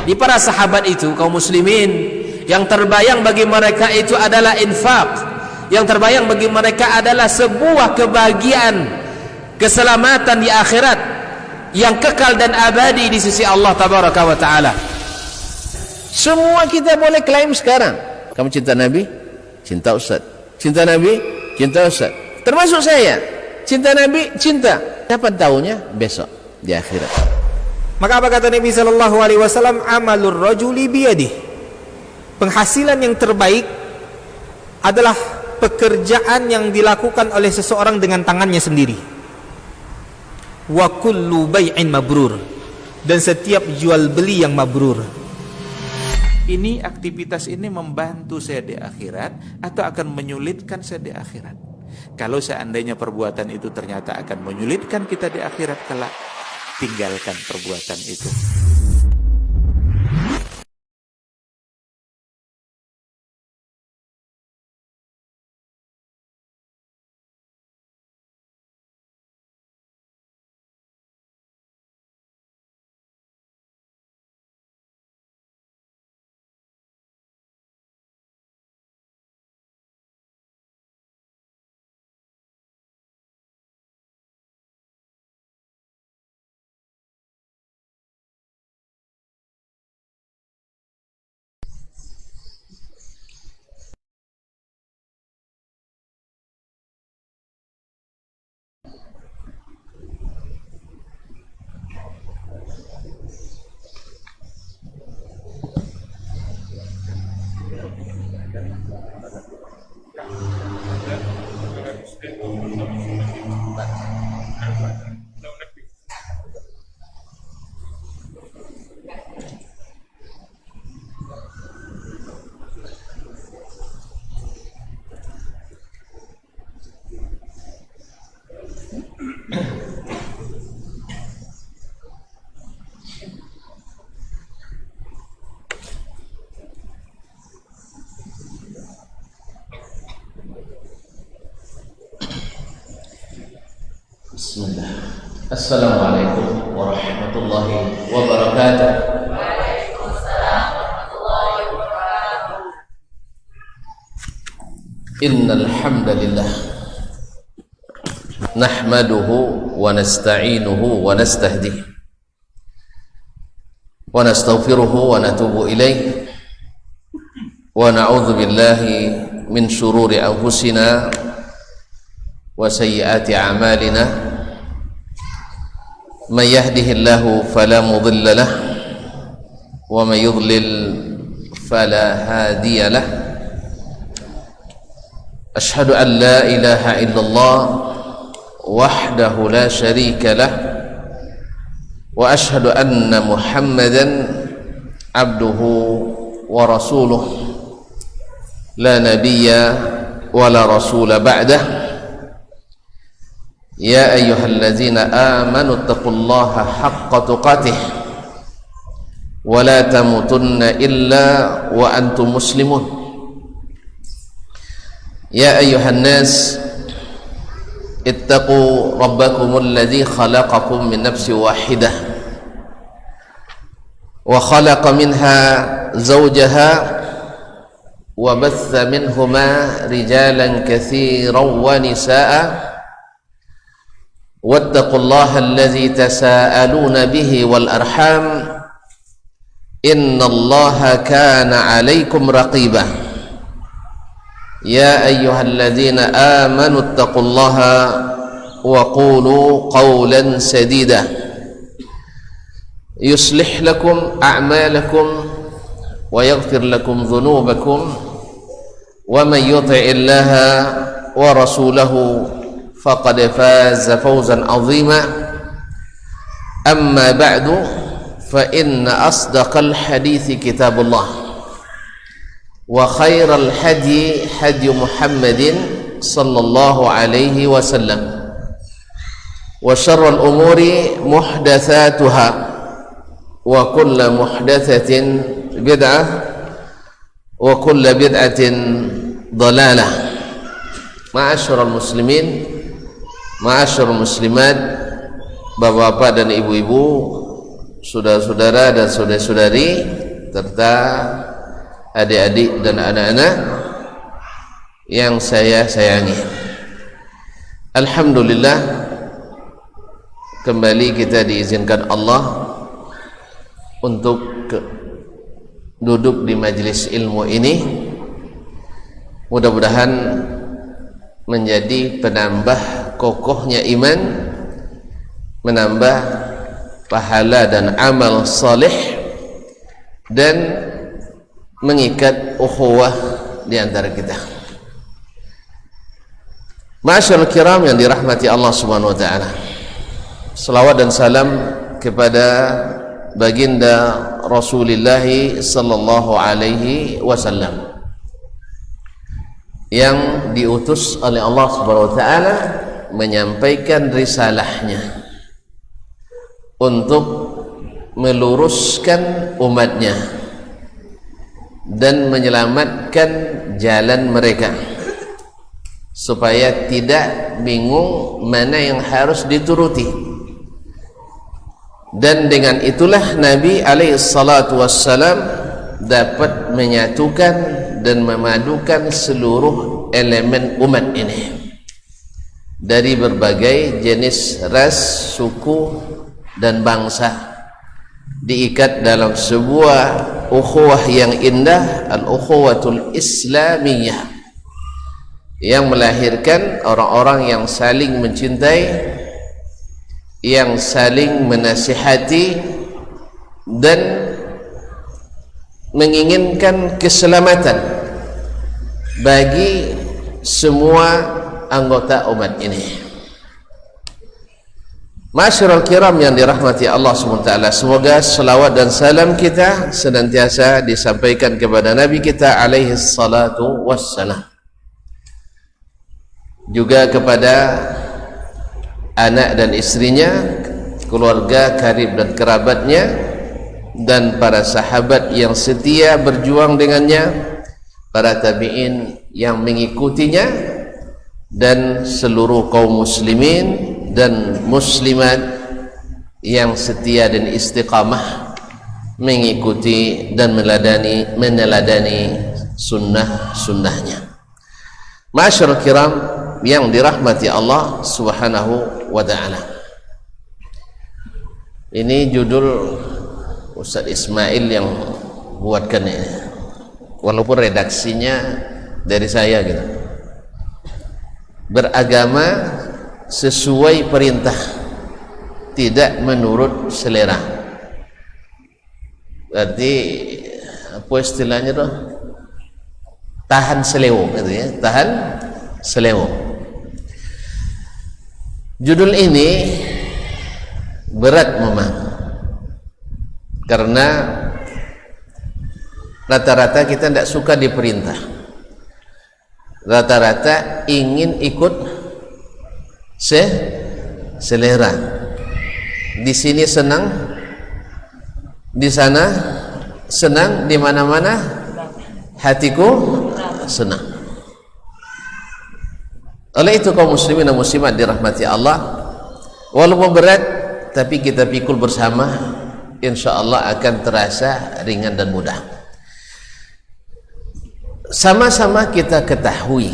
Di para sahabat itu, kaum muslimin, yang terbayang bagi mereka itu adalah infak, yang terbayang bagi mereka adalah sebuah kebahagiaan, keselamatan di akhirat yang kekal dan abadi di sisi Allah tabaraka wa taala. Semua kita boleh klaim sekarang. Kamu cinta Nabi? Cinta Ustaz. Cinta Nabi? Cinta Ustaz. Termasuk saya. Cinta Nabi? Cinta. Kapan tahunya? Besok di akhirat. Maka apa kata Nabi sallallahu alaihi wasallam? Amalur rajuli biyadihi. Penghasilan yang terbaik adalah pekerjaan yang dilakukan oleh seseorang dengan tangannya sendiri. Wa kullu bai'in mabrur. Dan setiap jual beli yang mabrur. Ini aktivitas ini membantu saya di akhirat atau akan menyulitkan saya di akhirat? Kalau seandainya perbuatan itu ternyata akan menyulitkan kita di akhirat kelak, tinggalkan perbuatan itu. Bismillah. Assalamualaikum warahmatullahi wabarakatuh. Waalaikumsalam warahmatullahi wabarakatuh. Innal hamdalillah nahmaduhu wa nasta'inuhu wa nastahdihi wa nastaghfiruhu wa natubu ilayh wa na'udzu billahi min shururi anfusina wa sayyiati a'malina. Man yahdihillahu fala mudilla lah wa man yudlil fala hadiya lah. Ashhadu an la ilaha illallah wahdahu la syarika lah wa ashhadu anna Muhammadan abduhu wa rasuluh la nabiyya wa la rasula ba'dah. Ya ayyuhallazina amanu taqullaha haqqa tuqatih wa la tamutunna illa wa antum muslimun. Ya ayyuhan nas ittaqu rabbakumul ladzi khalaqakum min nafsin wahidah wa khalaqa minha zawjaha wa batha minhuma rijalan katsiran wa nisaa'a واتقوا الله الذي تساءلون به والأرحام إن الله كان عليكم رقيبا يا أيها الذين آمنوا اتقوا الله وقولوا قولا سديدا يصلح لكم أعمالكم ويغفر لكم ذنوبكم ومن يطع الله ورسوله فقد فاز فوزا عظيما. أما بعد فإن أصدق الحديث كتاب الله وخير الهدي هدي محمد صلى الله عليه وسلم وشر الأمور محدثاتها وكل محدثة بدعة وكل بدعة ضلالة. Ma'asyiral muslimin, ma'asyiral muslimat, bapak-bapak dan ibu-ibu saudara-saudara dan saudari-saudari serta adik-adik dan anak-anak yang saya sayangi. Alhamdulillah, kembali kita diizinkan Allah untuk duduk di majelis ilmu ini. Mudah-mudahan menjadi penambah kokohnya iman, menambah pahala dan amal saleh, dan mengikat ukhuwah di antara kita. Ma'asyiral kiram yang dirahmati Allah Subhanahu wa taala. Selawat dan salam kepada baginda Rasulullah sallallahu alaihi wasallam yang diutus oleh Allah Subhanahu wa taala menyampaikan risalahnya untuk meluruskan umatnya dan menyelamatkan jalan mereka supaya tidak bingung mana yang harus dituruti. Dan dengan itulah Nabi alaihi salatu wassalam dapat menyatukan dan memadukan seluruh elemen umat ini dari berbagai jenis ras, suku dan bangsa, diikat dalam sebuah ukhuwah yang indah, al-ukhuwatul islamiyah, yang melahirkan orang-orang yang saling mencintai, yang saling menasihati dan menginginkan keselamatan bagi semua anggota umat ini. Ma'asyiral kiram yang dirahmati Allah SWT, semoga selawat dan salam kita senantiasa disampaikan kepada Nabi kita alaihi salatu wassalam, juga kepada anak dan istrinya, keluarga karib dan kerabatnya, dan para sahabat yang setia berjuang dengannya, para tabi'in yang mengikutinya, dan seluruh kaum muslimin dan muslimat yang setia dan istiqamah mengikuti dan meneladani sunnah-sunnahnya. Ma'asyiral kiram yang dirahmati Allah Subhanahu wa taala. Ini judul Ustaz Ismail yang buatkan ini, walaupun redaksinya dari saya gitu. Beragama sesuai perintah, tidak menurut selera. Berarti apa istilahnya tuh? Tahan selewo gitu ya, tahan selewo. Judul ini berat memang, karena rata-rata kita tidak suka diperintah, rata-rata ingin ikut selera. Di sini senang, di sana senang, di mana-mana hatiku senang. Oleh itu kaum muslimin dan muslimat dirahmati Allah, walaupun berat tapi kita pikul bersama, insyaallah akan terasa ringan dan mudah. Sama-sama kita ketahui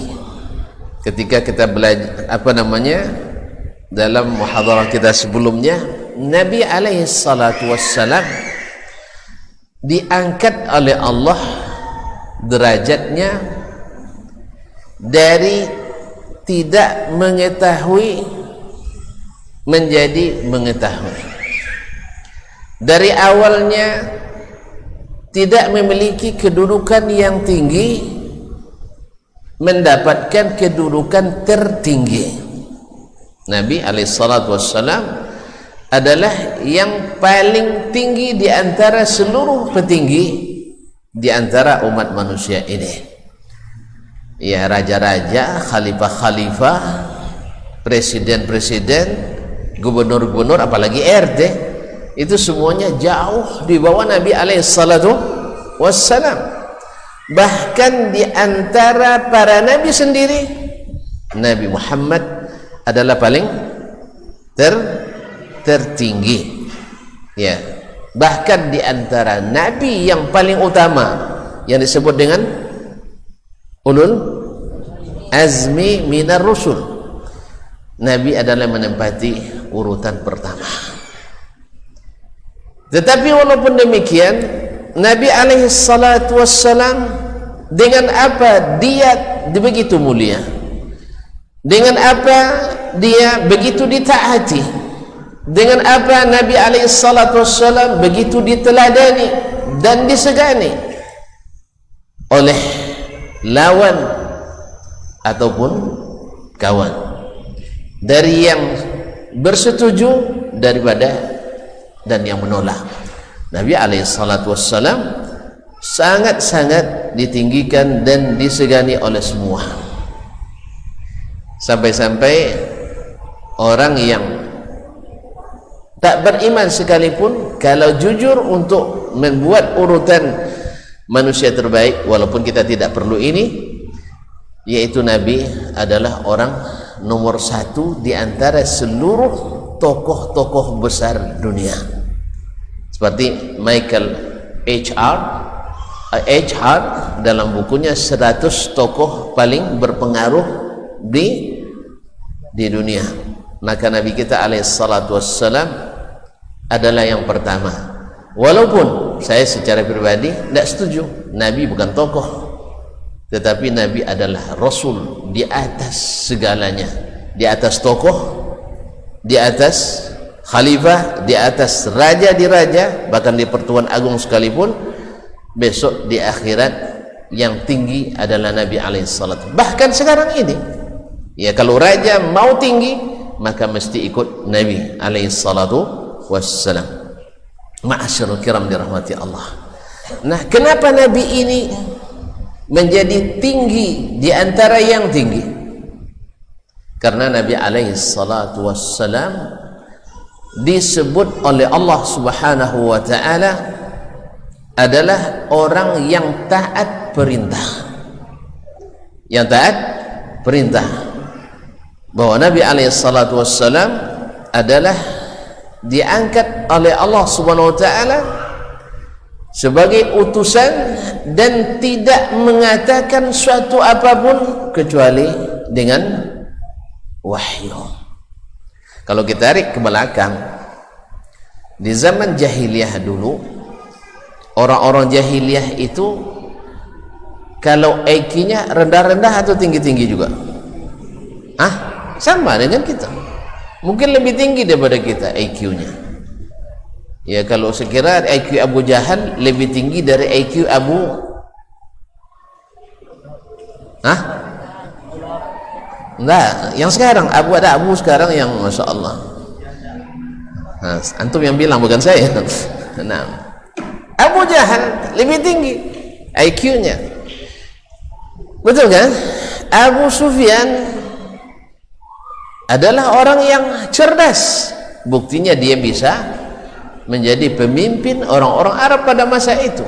ketika kita belajar dalam muhadarah kita sebelumnya, Nabi alaihi salatu wassalam diangkat oleh Allah derajatnya dari tidak mengetahui menjadi mengetahui. Dari awalnya tidak memiliki kedudukan yang tinggi, mendapatkan kedudukan tertinggi. Nabi alaihissalatu wassalam adalah yang paling tinggi di antara seluruh petinggi di antara umat manusia ini. Ya, raja-raja, khalifah-khalifah, presiden-presiden, gubernur-gubernur, apalagi RT, itu semuanya jauh di bawah Nabi alaihissalatu wassalam. Bahkan di antara para nabi sendiri, Nabi Muhammad adalah paling tertinggi. Ya, Bahkan di antara nabi yang paling utama yang disebut dengan ulul azmi minar rusul, nabi adalah menempati urutan pertama. Tetapi walaupun demikian, Nabi alaihi salatu wassalam dengan apa dia begitu mulia, dengan apa dia begitu ditaati, dengan apa Nabi alaihi salatu wassalam begitu diteladani dan disegani oleh lawan ataupun kawan, dari yang bersetuju daripada dan yang menolak. Nabi alaihi salatu wassalam sangat-sangat ditinggikan dan disegani oleh semua, sampai-sampai orang yang tak beriman sekalipun kalau jujur untuk membuat urutan manusia terbaik, walaupun kita tidak perlu ini, yaitu Nabi adalah orang nomor 1 di antara seluruh tokoh-tokoh besar dunia, seperti Michael H. Hart dalam bukunya 100 tokoh paling berpengaruh di dunia. Maka Nabi kita alaihi salatu wassalam adalah yang pertama, walaupun saya secara pribadi tidak setuju. Nabi bukan tokoh, tetapi Nabi adalah Rasul di atas segalanya, di atas tokoh, di atas khalifah, di atas raja di raja, bahkan di pertuan agung sekalipun. Besok di akhirat yang tinggi adalah Nabi alaihi salatu. Bahkan sekarang ini ya, kalau raja mau tinggi maka mesti ikut Nabi alaihi salatu wassalam. Ma'asyarul kiram dirahmati Allah. Nah, kenapa Nabi ini menjadi tinggi di antara yang tinggi? Karena Nabi alaihi salatu wassalam disebut oleh Allah subhanahu wa ta'ala adalah orang yang taat perintah, yang taat perintah. Bahwa Nabi alaihi salatu wassalam adalah diangkat oleh Allah subhanahu wa ta'ala sebagai utusan dan tidak mengatakan suatu apapun kecuali dengan wahyu. Kalau kita tarik ke belakang, di zaman jahiliyah dulu, orang-orang jahiliyah itu kalau IQ-nya rendah-rendah atau tinggi-tinggi juga? Sama dengan kita, mungkin lebih tinggi daripada kita IQ-nya. Ya, kalau sekira IQ Abu Jahal lebih tinggi dari IQ Abu enggak, yang sekarang ada Abu sekarang yang Masya Allah. Antum yang bilang, bukan saya. Nah, Abu Jahal lebih tinggi IQ-nya, betul kan? Abu Sufyan adalah orang yang cerdas, buktinya dia bisa menjadi pemimpin orang-orang Arab pada masa itu.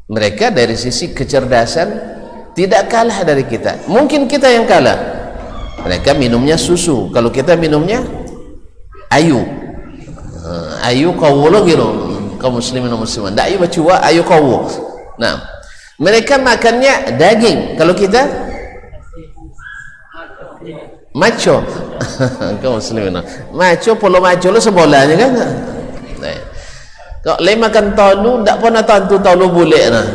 Mereka dari sisi kecerdasan tidak kalah dari kita, mungkin kita yang kalah. Mereka minumnya susu, kalau kita minumnya ayu. Ayu kawulo gitu, kaum muslimin dan muslimat. Dak ayu bacua ayu kawu. Nah, mereka makannya daging, kalau kita maco. Kaum muslimin maco, polo maco lo sebolanya kan. Nah, kalau le makan talu ndak pernah tantu talu boleh nah.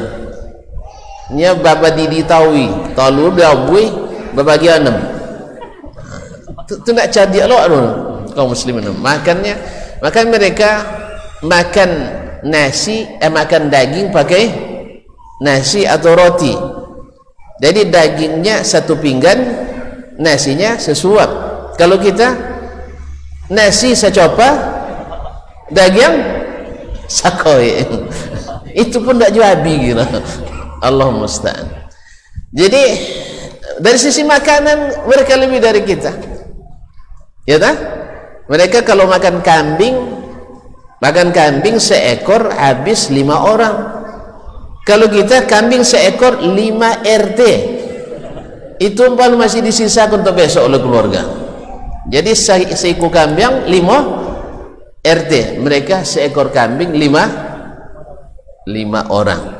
Nya baba didi tawi talu dia bui berbagi enam. Tu nak cadi lo kaum muslimin makannya. Maka mereka makan nasi, makan daging pakai nasi atau roti. Jadi dagingnya satu pinggan, nasinya sesuap. Kalau kita nasi secopa, daging sakoi. Itu pun tak juabi gitu. Allah musta'an. Jadi dari sisi makanan mereka lebih dari kita, ya tak? Mereka kalau makan kambing seekor habis 5 orang. Kalau kita kambing seekor 5 RT, itu umpamanya masih disisakan untuk besok oleh keluarga. Jadi seekor kambing 5 RT, mereka seekor kambing 5 orang.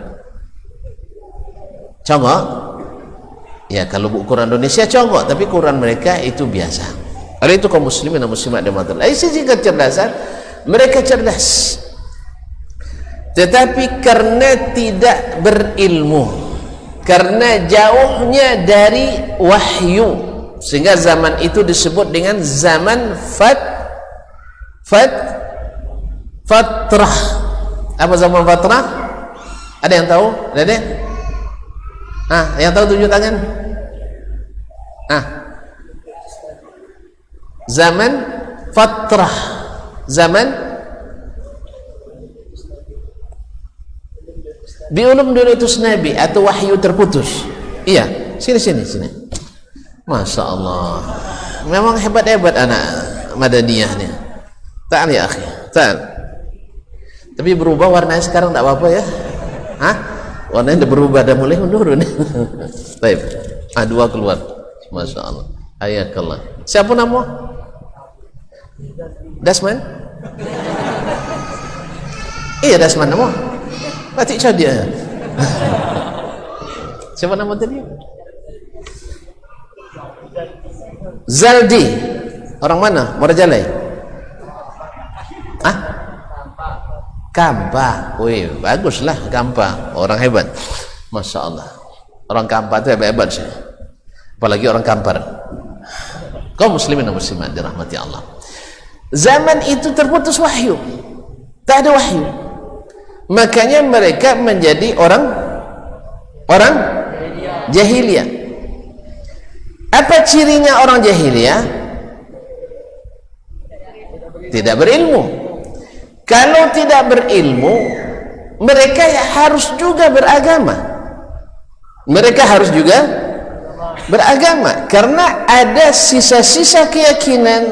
Congok? Ya, kalau ukuran Indonesia congok, tapi ukuran mereka itu biasa. Oleh itu kaum muslimin dan muslimat dimatakan. Dari sisi kecerdasan, mereka cerdas. Tetapi karena tidak berilmu, karena jauhnya dari wahyu, sehingga zaman itu disebut dengan zaman fatrah. Apa zaman fatrah? Ada yang tahu? Ada? Yang tahu tunjuk tangan. Zaman fatrah, zaman belum diutus Nabi atau wahyu terputus. Iya, sini. Masya Allah, memang hebat-hebat anak Madaniyah nih. Ta'al ya akhi, ta'al. Tapi berubah warnanya sekarang tak apa-apa ya. Warnanya udah berubah, dah mulai menurun. Baik, 2 keluar. Masya Allah, ayakallah. Siapa nama? Dasman? Iya, Dasman nama. Batik cah dia. Siapa nama tadi? Zaldi. Orang mana? Morajalai? Kampa. Wih, baguslah Kampa. Orang hebat. Masya Allah. Orang Kampa itu hebat-hebat sih. Apalagi orang Kampar. Kaum muslimin dan muslimat dirahmati Allah. Zaman itu terputus wahyu. Tak ada wahyu. Makanya mereka menjadi orang jahiliyah. Apa cirinya orang jahiliyah? Tidak berilmu. Kalau tidak berilmu, mereka harus juga beragama. Mereka harus juga beragama, karena ada sisa-sisa keyakinan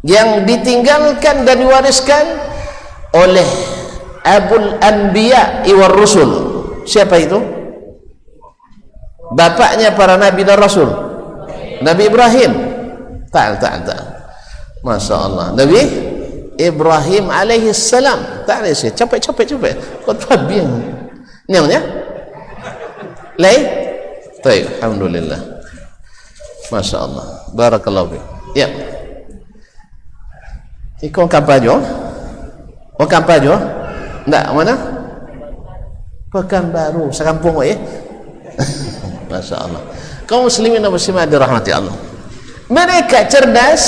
yang ditinggalkan dan diwariskan oleh Abul Anbiya iwar Rusul. Siapa itu? Bapaknya para nabi dan rasul, Nabi Ibrahim. Ta'al. Masya Allah, Nabi Ibrahim alaihi salam. Ta'al sih, capek. Kau tabiang nyangnya lai. Baik, alhamdulillah. Masya Allah, barakallahu fiik. Ya, ikon kampajo. Oh, kampajo. Nggak, mana? Pekanbaru, sekampung ya. Masya Allah. Kaum muslimin dan muslimat dirahmati Allah. Mereka cerdas,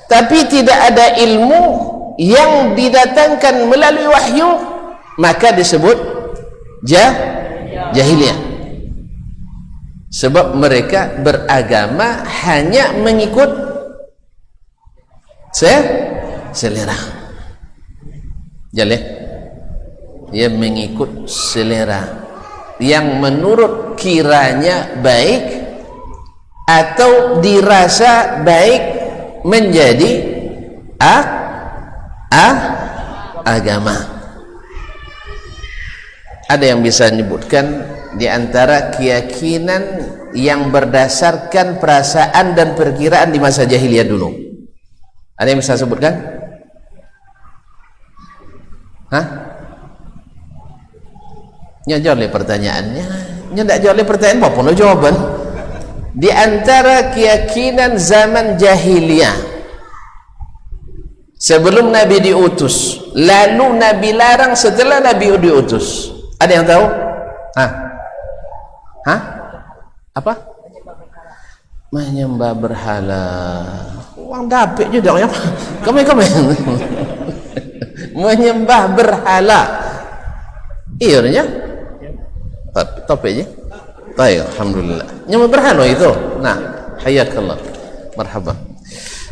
tapi tidak ada ilmu yang didatangkan melalui wahyu, maka disebut jahiliyah. Sebab mereka beragama hanya mengikut selera. Jaleh, ia mengikut selera yang menurut kiranya baik atau dirasa baik menjadi agama. Ada yang bisa menyebutkan di antara keyakinan yang berdasarkan perasaan dan perkiraan di masa jahiliyah dulu. Ada yang bisa sebutkan? Jawab pertanyaannya. Tidak jawab pertanyaan apa pun jawaban. Di antara keyakinan zaman jahiliyah sebelum Nabi diutus, lalu Nabi larang setelah Nabi diutus. Ada yang tahu? Apa? Menyembah berhala. Uang dapet juga ya. Kami. Menyembah berhala. Iya, topiknya. Baik, alhamdulillah. Menyembah berhala itu. Nah, hayakallah. Marhaban.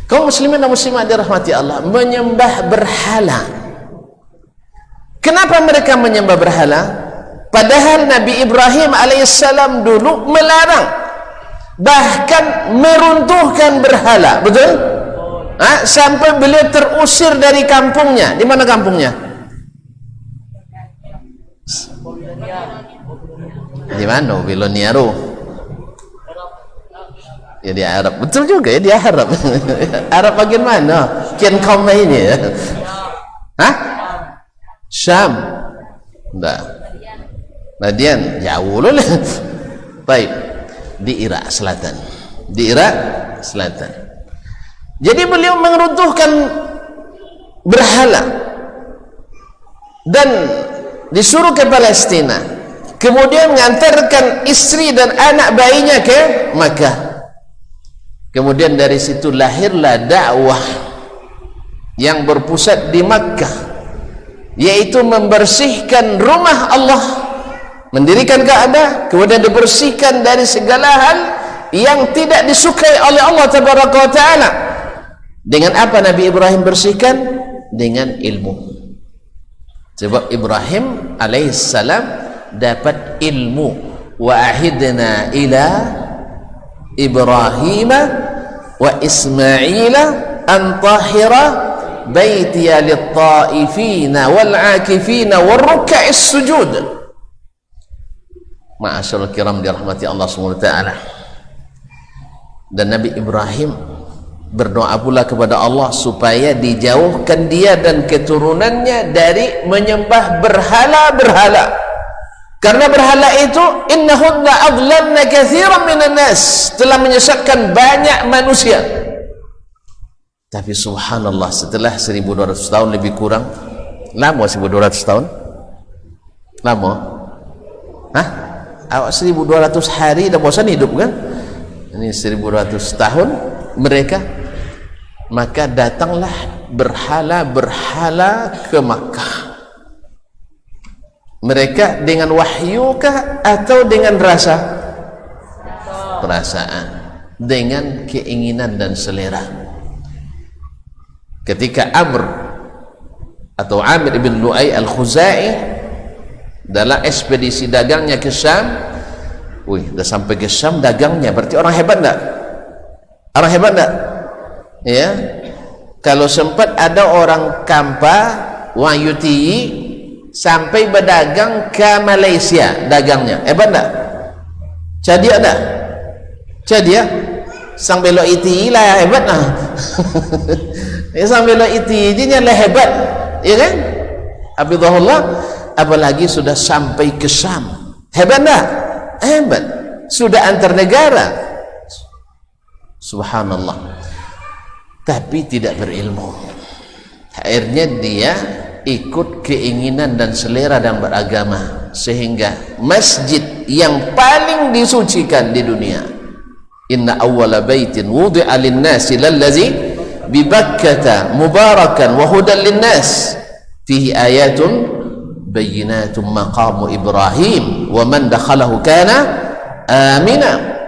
Kaum muslimin dan muslimat dirahmati Allah, menyembah berhala. Kenapa mereka menyembah berhala? Padahal Nabi Ibrahim alaihissalam dulu melarang, bahkan meruntuhkan berhala, betul? Sampai beliau terusir dari kampungnya. Di mana kampungnya? Di mana? Biloniaro. Ya di Arab. Betul juga ya, di Arab. Arab bagian mana? Kian kaum ini ya. Hah? Syam. Enggak. Madian jauh loh. Baik. Di Irak Selatan. Di Irak Selatan. Jadi beliau meruntuhkan berhala dan disuruh ke Palestina, kemudian mengantarkan istri dan anak bayinya ke Makkah. Kemudian dari situ lahirlah dakwah yang berpusat di Makkah, yaitu membersihkan rumah Allah, mendirikan Ka'bah, kemudian dibersihkan dari segala hal yang tidak disukai oleh Allah Tabaraka wa Ta'ala. Dengan apa Nabi Ibrahim bersihkan? Dengan ilmu. Sebab Ibrahim alaihissalam dapat ilmu. Wa ahidna ila Ibrahim wa Ismaila an tahira baitiya lit-ta'ifina wal-'akifina war-ruk'is sujud. Ma'asyiral kiram dirahmati Allah Subhanahu wa taala. Dan Nabi Ibrahim berdoa pula kepada Allah supaya dijauhkan dia dan keturunannya dari menyembah berhala-berhala, karena berhala itu innahunna adlalna katsiran minan nas, telah menyesatkan banyak manusia. Tapi subhanallah, setelah 1200 tahun lebih kurang, lama 1200 tahun? Lama? Hah? Awak 1200 hari dah bosan hidup kan? Ini 1200 tahun mereka, maka datanglah berhala-berhala ke Makkah. Mereka dengan wahyukah atau dengan rasa? Perasaan, dengan keinginan dan selera. Ketika Amr atau Amir ibn Lu'ay al-Khuzai dalam ekspedisi dagangnya ke Syam, dah sampai ke Syam dagangnya, berarti orang hebat enggak? Orang hebat enggak? Ya, kalau sempat ada orang Kampa Wayuti sampai berdagang ke Malaysia dagangnya, hebat enggak? Jadi ada, jadi ya, sang belok iti lah hebat lah. Ya, sang belok iti je lah hebat, ya kan? Abidullah, apalagi sudah sampai ke Syam, hebat enggak? Hebat, sudah antar negara. Subhanallah. Tapi tidak berilmu. Akhirnya dia ikut keinginan dan selera dan beragama, sehingga masjid yang paling disucikan di dunia, inna awwala baitin wudi'a lin-nasi lallazi bi Bakkah mubarakan wa hudan lin-nas fihi ayatun bayyinatun maqamu Ibrahim wa man dakhalahu kana amina.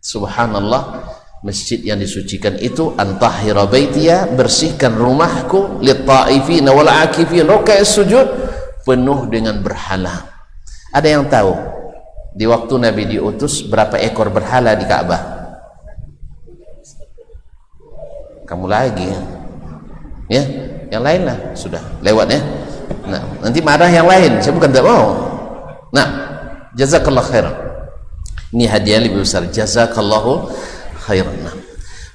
Subhanallah. Masjid yang disucikan itu, antahira baitiya, bersihkan rumahku, lit-ta'ifina wal-'akifin ruk'is sujud, penuh dengan berhala. Ada yang tahu di waktu Nabi diutus berapa ekor berhala di Ka'bah? Kamu lagi ya, yang lain lah sudah lewat ya. Nah, nanti marah yang lain, saya bukan tak mau. Nah, jazakallah khairan. Ini hadiah lebih besar, jazakallahu khairan.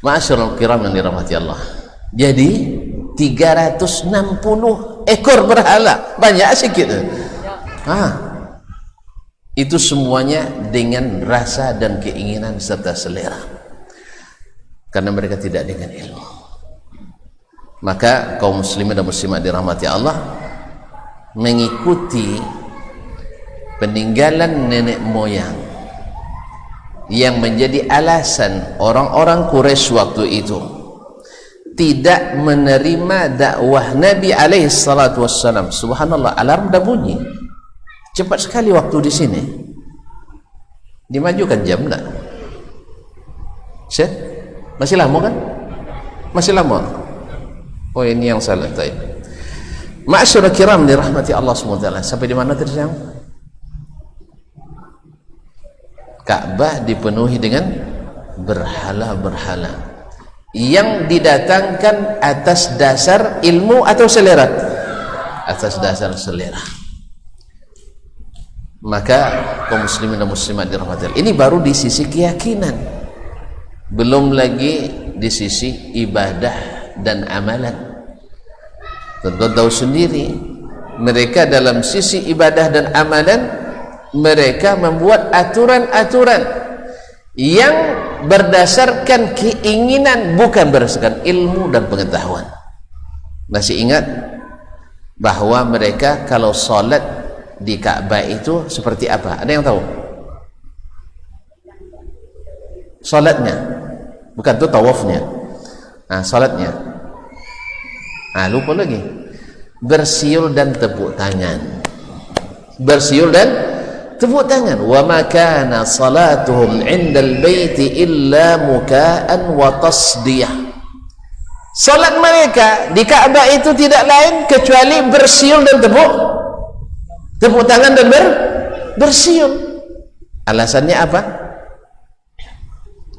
Ma'asyiral kiram yang dirahmati Allah. Jadi 360 ekor berhala, banyak sikit. Itu semuanya dengan rasa dan keinginan serta selera, karena mereka tidak dengan ilmu. Maka kaum muslimin dan muslimat dirahmati Allah mengikuti peninggalan nenek moyang yang menjadi alasan orang-orang Quraisy waktu itu tidak menerima dakwah Nabi alaihi salatu wassalam. Subhanallah, alarm dah bunyi. Cepat sekali waktu di sini. Dimajukan jam enggak? Set? Masih lama kan? Masih lama. Oh, ini yang salah tadi. Ma'asyiral kiram dirahmati Allah SWT. Sampai di mana tadi sayang? Ka'bah dipenuhi dengan berhala-berhala yang didatangkan atas dasar ilmu atau selera? Atas dasar selera. Maka kaum muslimin dan muslimat dirahmati Allah, ini baru di sisi keyakinan, belum lagi di sisi ibadah dan amalan. Tentu tahu sendiri, mereka dalam sisi ibadah dan amalan, mereka membuat aturan-aturan yang berdasarkan keinginan, bukan berdasarkan ilmu dan pengetahuan. Masih ingat bahwa mereka kalau sholat di Ka'bah itu seperti apa? Ada yang tahu? Sholatnya, bukan itu tawafnya. Nah, sholatnya. Nah, lupa lagi. Bersiul dan tepuk tangan. Bersiul dan tepuk tangan. Wa ma kana salatuhum 'indal baiti illa muka'an wa tasdiyah. Salat mereka di Ka'bah itu tidak lain kecuali bersiul dan tepuk tangan dan bersiul. Alasannya apa?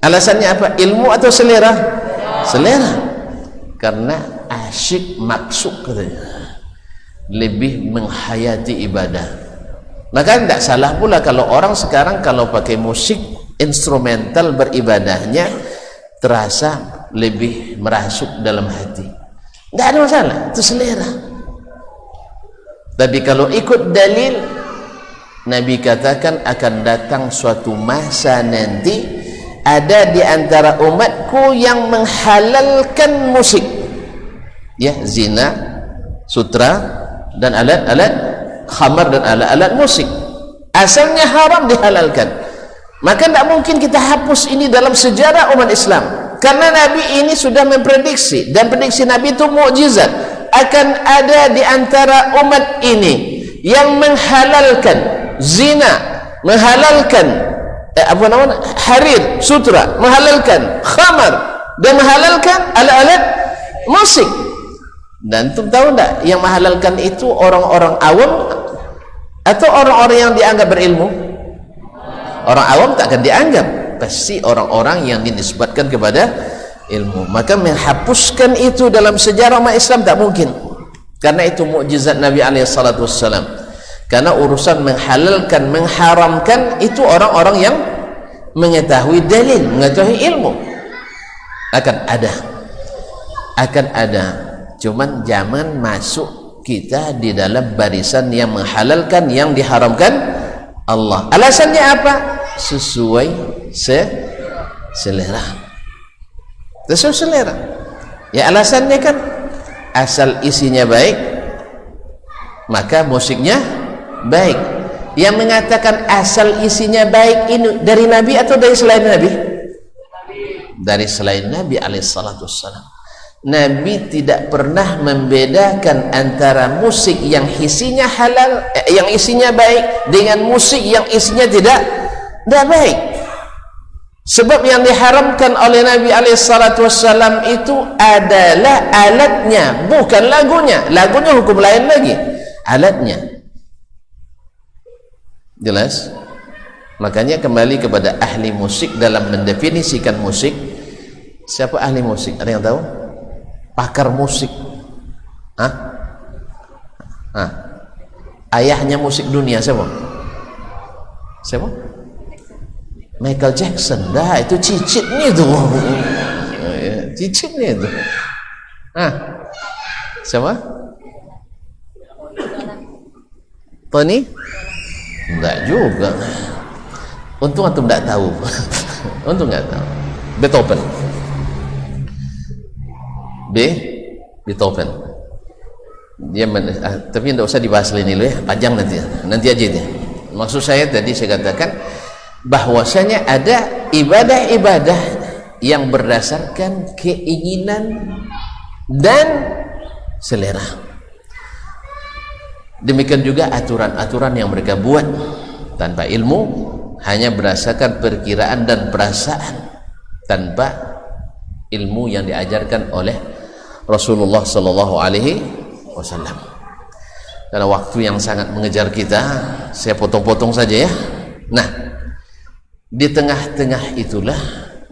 Alasannya apa? Ilmu atau selera? Selera. Karena asyik maksud katanya, lebih menghayati ibadah. Maka tidak salah pula kalau orang sekarang kalau pakai musik instrumental beribadahnya terasa lebih merasuk dalam hati. Tidak ada masalah, itu selera. Tapi kalau ikut dalil, Nabi katakan akan datang suatu masa nanti ada di antara umatku yang menghalalkan musik, ya, zina, sutra dan alat-alat khamar dan alat-alat musik. Asalnya haram dihalalkan. Maka tidak mungkin kita hapus ini dalam sejarah umat Islam, karena Nabi ini sudah memprediksi, dan prediksi Nabi itu mukjizat. Akan ada di antara umat ini yang menghalalkan zina, menghalalkan harir, sutra, menghalalkan khamar, dan menghalalkan alat-alat musik. Dan antum tahu tak yang menghalalkan itu orang-orang awam atau orang-orang yang dianggap berilmu? Orang awam tak akan dianggap, pasti orang-orang yang dinisbatkan kepada ilmu. Maka menghapuskan itu dalam sejarah umat Islam tak mungkin, karena itu mukjizat Nabi SAW. Karena urusan menghalalkan, mengharamkan itu orang-orang yang mengetahui dalil, mengetahui ilmu. Akan ada, cuman jangan masuk kita di dalam barisan yang menghalalkan, yang diharamkan Allah. Alasannya apa? Sesuai selera. Sesuai selera. Ya, alasannya kan asal isinya baik, maka musiknya baik. Yang mengatakan asal isinya baik ini dari Nabi atau dari selain Nabi? Dari selain Nabi alaihissalam. Nabi tidak pernah membedakan antara musik yang isinya halal, yang isinya baik, dengan musik yang isinya tidak baik. Sebab yang diharamkan oleh Nabi alaihissalam itu adalah alatnya, bukan lagunya. Lagunya hukum lain lagi, alatnya. Jelas? Makanya kembali kepada ahli musik dalam mendefinisikan musik. Siapa ahli musik? Ada yang tahu? Pakar musik. Ayahnya musik dunia siapa? Siapa? Michael Jackson. Dah, itu cicitnya itu. Cicitnya itu. Siapa? Tony? Enggak juga. Untung antum enggak tahu. Untung enggak tahu. Beethoven. Beethoven. Dia tapi enggak usah dibahas ini loh ya, panjang nanti aja dia. Maksud saya tadi saya katakan bahwasanya ada ibadah-ibadah yang berdasarkan keinginan dan selera. Demikian juga aturan-aturan yang mereka buat tanpa ilmu, hanya berdasarkan perkiraan dan perasaan, tanpa ilmu yang diajarkan oleh Rasulullah sallallahu alaihi wasallam. Karena waktu yang sangat mengejar kita, saya potong-potong saja ya. Nah, di tengah-tengah itulah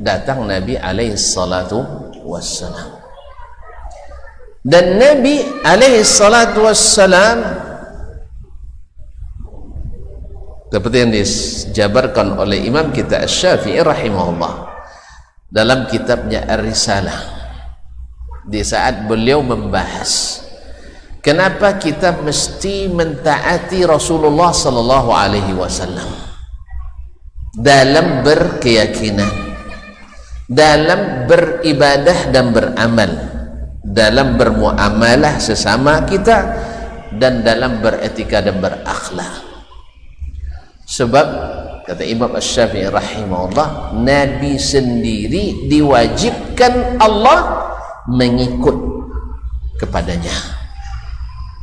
datang Nabi alaihi salatu wassalam. Dan Nabi alaihi salatu wassalam seperti yang dijabarkan oleh Imam kita Asy-Syafi'i rahimahullah dalam kitabnya Ar-Risalah, di saat beliau membahas kenapa kita mesti mentaati Rasulullah sallallahu alaihi wasallam dalam berkeyakinan, dalam beribadah dan beramal, dalam bermuamalah sesama kita, dan dalam beretika dan berakhlak. Sebab kata Imam Asy-Syafi'i rahimahullah, Nabi sendiri diwajibkan Allah mengikut kepadanya.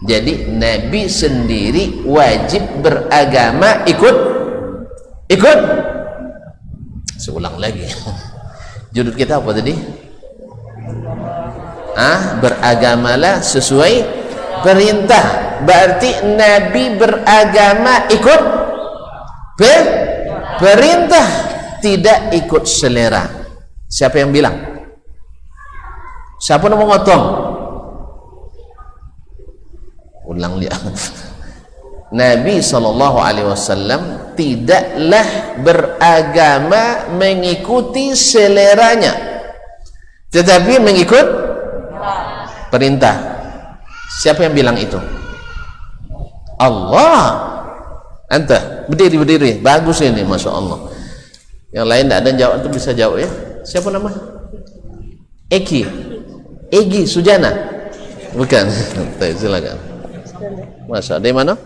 Jadi Nabi sendiri wajib beragama ikut. Seulang lagi. Judul kita apa tadi? Beragamalah sesuai perintah. Berarti Nabi beragama ikut perintah, tidak ikut selera. Siapa yang bilang? Siapa yang mau ngotong? Ulang dia. Nabi SAW tidaklah beragama mengikuti seleranya, tetapi mengikut perintah. Siapa yang bilang itu? Allah. Anta berdiri, bagus ini, masya Allah. Yang lain tidak ada yang jawab, itu bisa jawab ya. Siapa nama? Egi Sujana, bukan? Silakan. Masa dari mana?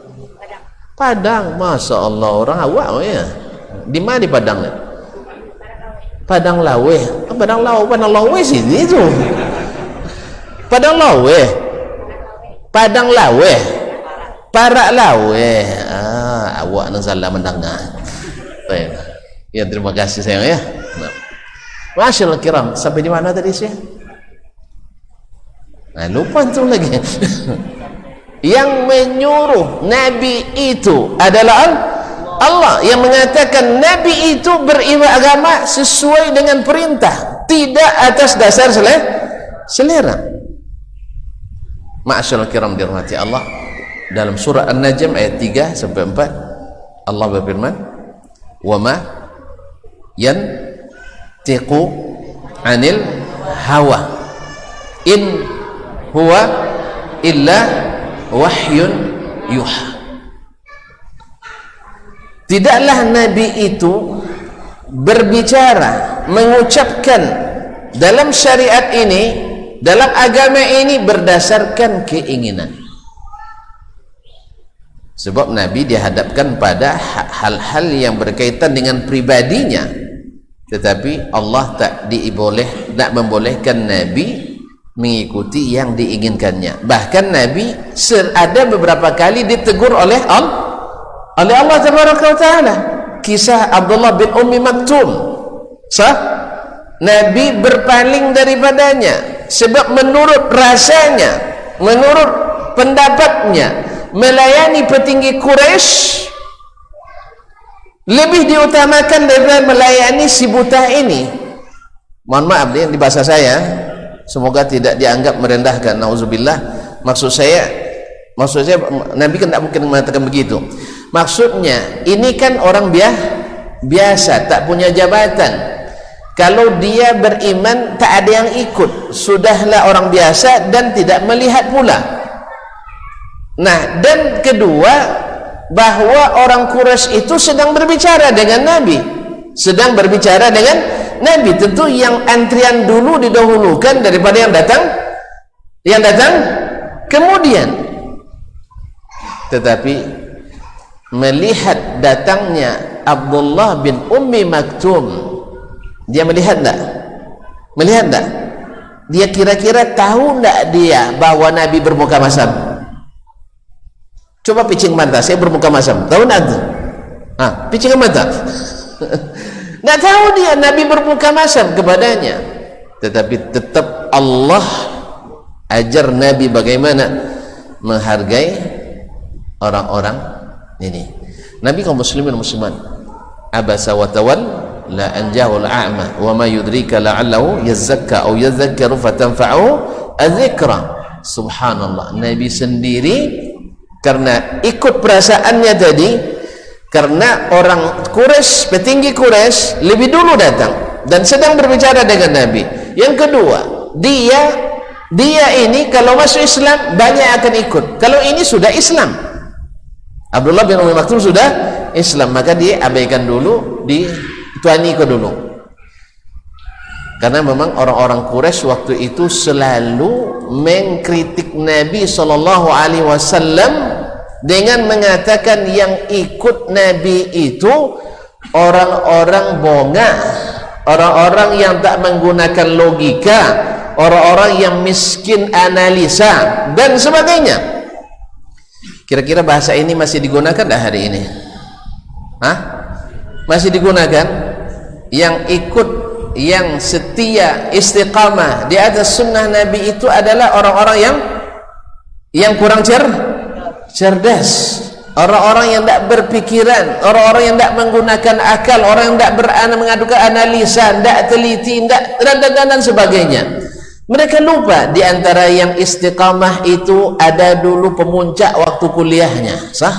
Padang. Masya Allah, orang awak ya. Di mana di Padang? Padang Lawe. Padang Lawe sini tu. Padang Lawe. Parak Lawe. Awak nang salah mendengar. Baik. Ya, terima kasih sayang ya. Masyaallah kiram, sampai di mana tadi sih? Lupa tu lagi. Yang menyuruh Nabi itu adalah Allah, yang mengatakan Nabi itu beragama sesuai dengan perintah, tidak atas dasar selera. Ma'asyarul kiram dirahmati Allah, dalam surah An-Najm ayat 3 sampai 4 Allah berfirman, wa ma yantiqu 'anil hawa in huwa illa wahyun yuha. Tidaklah Nabi itu berbicara, mengucapkan dalam syariat ini, dalam agama ini berdasarkan keinginan. Sebab Nabi dihadapkan pada hal-hal yang berkaitan dengan pribadinya, tetapi Allah tak membolehkan Nabi mengikuti yang diinginkannya. Bahkan Nabi ada beberapa kali ditegur oleh Allah Taala. Kisah Abdullah bin Ummi Maktum, Nabi berpaling daripadanya sebab menurut rasanya, menurut pendapatnya, melayani petinggi Quraisy lebih diutamakan daripada melayani si buta ini. Mohon maaf di bahasa saya, semoga tidak dianggap merendahkan, nauzubillah. Maksud saya Nabi kan tidak mungkin mengatakan begitu. Maksudnya ini kan orang biasa, tak punya jabatan. Kalau dia beriman tak ada yang ikut, sudahlah orang biasa dan tidak melihat pula. Nah, dan kedua, bahwa orang Quraisy itu sedang berbicara dengan Nabi, tentu yang antrian dulu didahulukan daripada yang datang kemudian. Tetapi melihat datangnya Abdullah bin Ummi Maktum, dia melihat tak? Dia kira-kira tahu tak dia bahwa Nabi bermuka masam? Coba picing mata, saya bermuka masam, tahu tak tu? Picing mata. Tak tahu dia Nabi bermuka masam kepadanya. Tetapi tetap Allah ajar Nabi bagaimana menghargai orang-orang ini. Nabi kaum muslimin muslimat, abasa wa tawalla an ja'al a'ma wa ma yudrika la'allahu yazakka aw yadhakkaru fatanfa'u adzikra. Subhanallah, Nabi sendiri karena ikut perasaannya tadi, karena orang Quraisy, petinggi Quraisy lebih dulu datang dan sedang berbicara dengan Nabi. Yang kedua, dia dia ini kalau masuk Islam banyak akan ikut. Kalau ini sudah Islam, Abdullah bin Umi Maktum sudah Islam, maka dia abaikan dulu, dituani ke dulu. Karena memang orang-orang Quraisy waktu itu selalu mengkritik Nabi SAW dengan mengatakan yang ikut Nabi itu orang-orang bongah, orang-orang yang tak menggunakan logika, orang-orang yang miskin analisa dan sebagainya. Kira-kira bahasa ini masih digunakan dah hari ini? Hah? Masih digunakan? Yang ikut, yang setia, istiqamah di atas sunnah Nabi itu adalah orang-orang yang kurang cerdas, orang-orang yang tidak berpikiran, orang-orang yang tidak menggunakan akal, orang yang tidak mengadukan analisa, tidak teliti, dan sebagainya. Mereka lupa di antara yang istiqamah itu ada dulu pemuncak waktu kuliahnya, sah?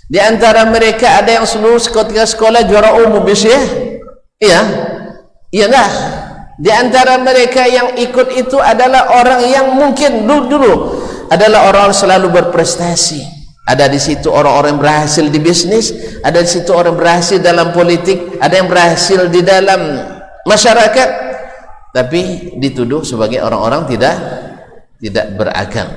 Di antara mereka ada yang seluruh ketika sekolah juara umum, iya, iya dah. Di antara mereka yang ikut itu adalah orang yang mungkin dulu adalah orang selalu berprestasi. Ada di situ orang-orang yang berhasil di bisnis, ada di situ orang berhasil dalam politik, ada yang berhasil di dalam masyarakat, tapi dituduh sebagai orang-orang tidak berakal.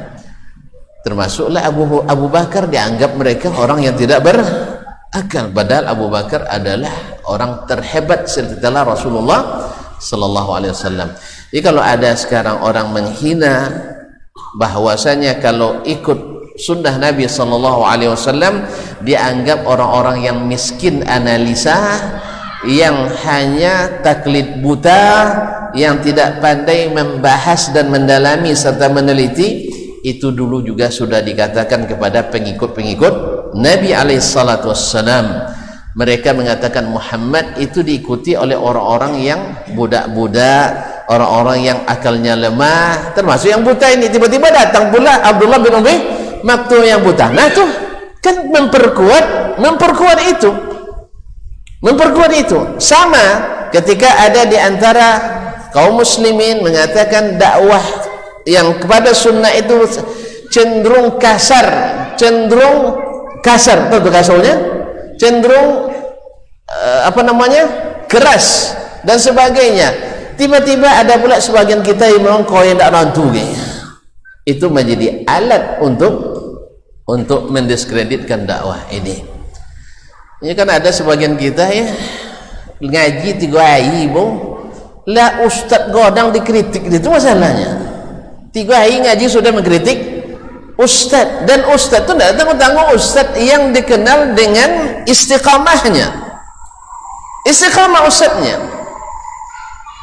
Termasuklah Abu Bakar, dianggap mereka orang yang tidak berakal, padahal Abu Bakar adalah orang terhebat setelah Rasulullah sallallahu alaihi wasallam. Jadi kalau ada sekarang orang menghina bahwasanya kalau ikut sunnah Nabi sallallahu alaihi wasallam dianggap orang-orang yang miskin analisa, yang hanya taklid buta, yang tidak pandai membahas dan mendalami serta meneliti, itu dulu juga sudah dikatakan kepada pengikut-pengikut Nabi alaihi salatu wassalam. Mereka mengatakan Muhammad itu diikuti oleh orang-orang yang budak-budak, orang-orang yang akalnya lemah, termasuk yang buta ini. Tiba-tiba datang pula Abdullah bin Umi Maktum yang buta. Nah tuh kan memperkuat itu. Sama ketika ada di antara kaum muslimin mengatakan dakwah yang kepada sunnah itu cenderung kasar, tahu kasarnya? Cenderung keras dan sebagainya. Tiba-tiba ada pula sebagian kita yang memang kau yang tak nantu, itu menjadi alat untuk mendiskreditkan dakwah ini. Ini kan ada sebagian kita ya ngaji 3 hari lah ustaz godang dikritik, itu masalahnya. 3 hari ngaji sudah mengkritik ustaz, dan ustaz itu tidak tanggung-tanggung ustaz yang dikenal dengan istiqamahnya, istiqamah ustaznya.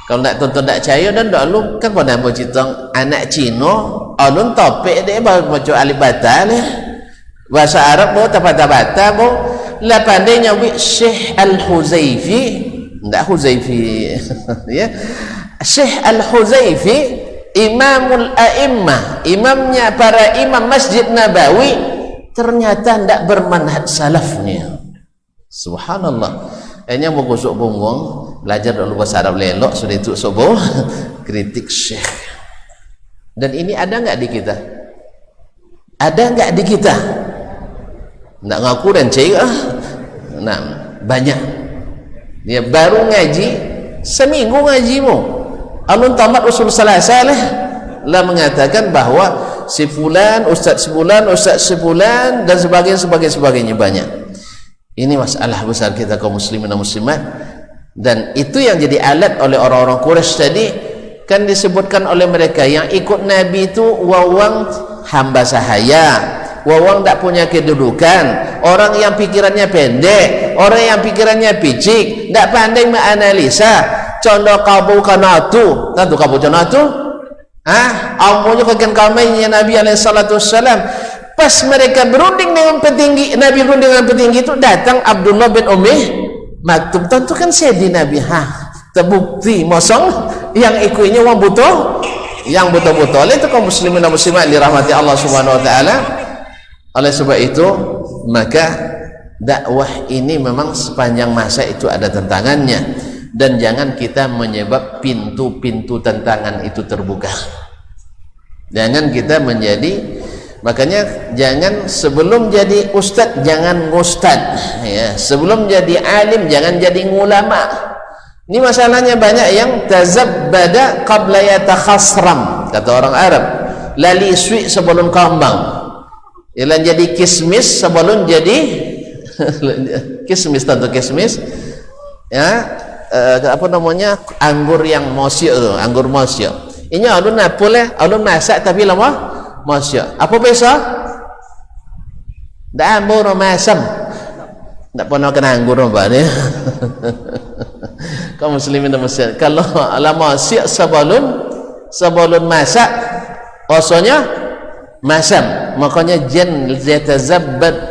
Kalau nak tonton tak percaya dan dak lu kan pada mau cerita anak Cina alun topik dia baca alif bata lah, bahasa Arab bo tabata-bata bo la pandainya wi Syekh Al-Huzaifi, ndak Huzaifi ya, Syekh Al-Huzaifi Imamul A'immah, imamnya para imam Masjid Nabawi, ternyata tidak bermanhaj salafnya. Subhanallah. Hanya mau gosok punggung, belajar dulu bahasa Arab lelok, sudah itu sobo kritik syekh. Dan ini ada nggak di kita? Ada nggak di kita? Nggak ngaku dan cek nah banyak. Dia baru ngaji seminggu ngajimu. Alun tamat usul salasah lah mengatakan bahwa si fulan, ustaz sebulan dan sebagainya banyak. Ini masalah besar kita kaum muslimin dan muslimat, dan itu yang jadi alat oleh orang-orang Quraisy tadi. Kan disebutkan oleh mereka yang ikut Nabi itu wawang hamba sahaya, wawang tak punya kedudukan, orang yang pikirannya pendek, orang yang pikirannya picik, tak pandai menganalisa. Contoh kabu kanatu, tentu kabu kanatu, ampunya kagian kamainya Nabi alaihissalam. Pas mereka berunding dengan petinggi, Nabi berunding dengan petinggi itu, datang Abdullah bin Umi Maktum. Tentu kan sedih Nabi, terbukti mosong yang ikutnya orang butuh, yang butuh-butuh. Oleh itu kaum muslimin dan muslimat dirahmati Allah Subhanahu wa taala. Oleh sebab itu, maka dakwah ini memang sepanjang masa itu ada tantangannya. Dan jangan kita menyebab pintu-pintu tantangan itu terbuka. Jangan kita menjadi, makanya jangan sebelum jadi ustaz jangan ngustad ya, sebelum jadi alim jangan jadi ngulama. Ini masalahnya banyak yang tazabbada qabla yatakhasram, kata orang Arab, lali sui sebelum kambang. Ialah jadi kismis sebelum jadi kismis, tentu kismis ya, apa namanya, anggur yang mosyuk tu, anggur mosyuk. Ini alun napul alun masak tapi lama mosyuk. Apa besok? Dah ambur masam. Tak pernah kena anggur apa ni. Kaum muslimin dan muslimat, kalau lama mosyuk sebelum masak rasanya masam, makanya jin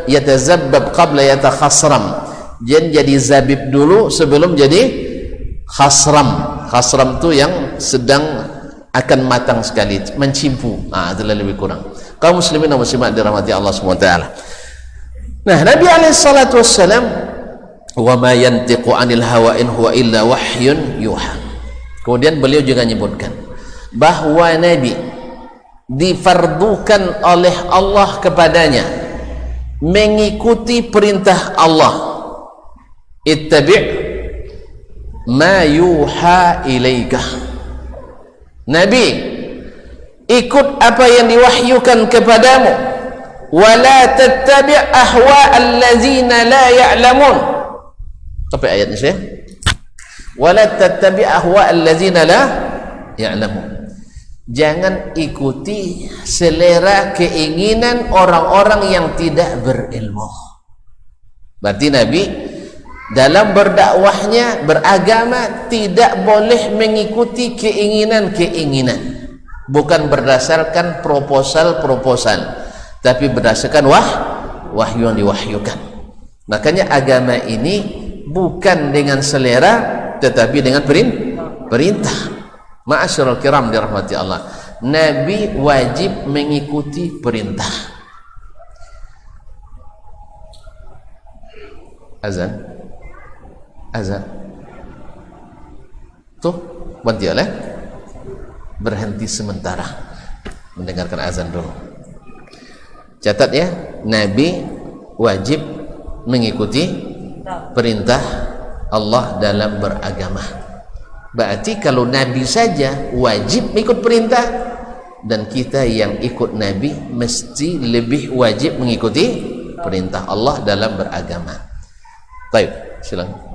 yatazabbab qabla yatakhasram. Jin jadi zabib dulu sebelum jadi khasram. Khasram tu yang sedang akan matang sekali, mencimpu. Itulah lebih kurang. Kaum muslimin dan muslimat dirahmati Allah SWT. Nah, Nabi SAW, wa ma yantiqu anil hawa in huwa illa wahyun yuha. Kemudian beliau juga menyebutkan bahwa Nabi difardukan oleh Allah kepadanya mengikuti perintah Allah. Ittabi' ma yuha ilaika. Nabi, ikut apa yang diwahyukan kepadamu. Wala tattabi' ahwa allazina la ya'lamun. Tapi ayatnya saya, wala tattabi' ahwa allazina la ya'lamun. Jangan ikuti selera keinginan orang-orang yang tidak berilmu. Berarti Nabi dalam berdakwahnya, beragama, tidak boleh mengikuti keinginan-keinginan, bukan berdasarkan proposal-proposal, tapi berdasarkan wahyu yang diwahyukan. Makanya agama ini bukan dengan selera, tetapi dengan perintah. Ma'asyiral kiram dirahmati Allah, Nabi wajib mengikuti perintah. Azan tuh berhenti oleh, berhenti sementara mendengarkan azan dulu. Catat ya, Nabi wajib mengikuti perintah Allah dalam beragama. Berarti kalau Nabi saja wajib mengikut perintah, dan kita yang ikut Nabi mesti lebih wajib mengikuti perintah Allah dalam beragama. Baik, silakan.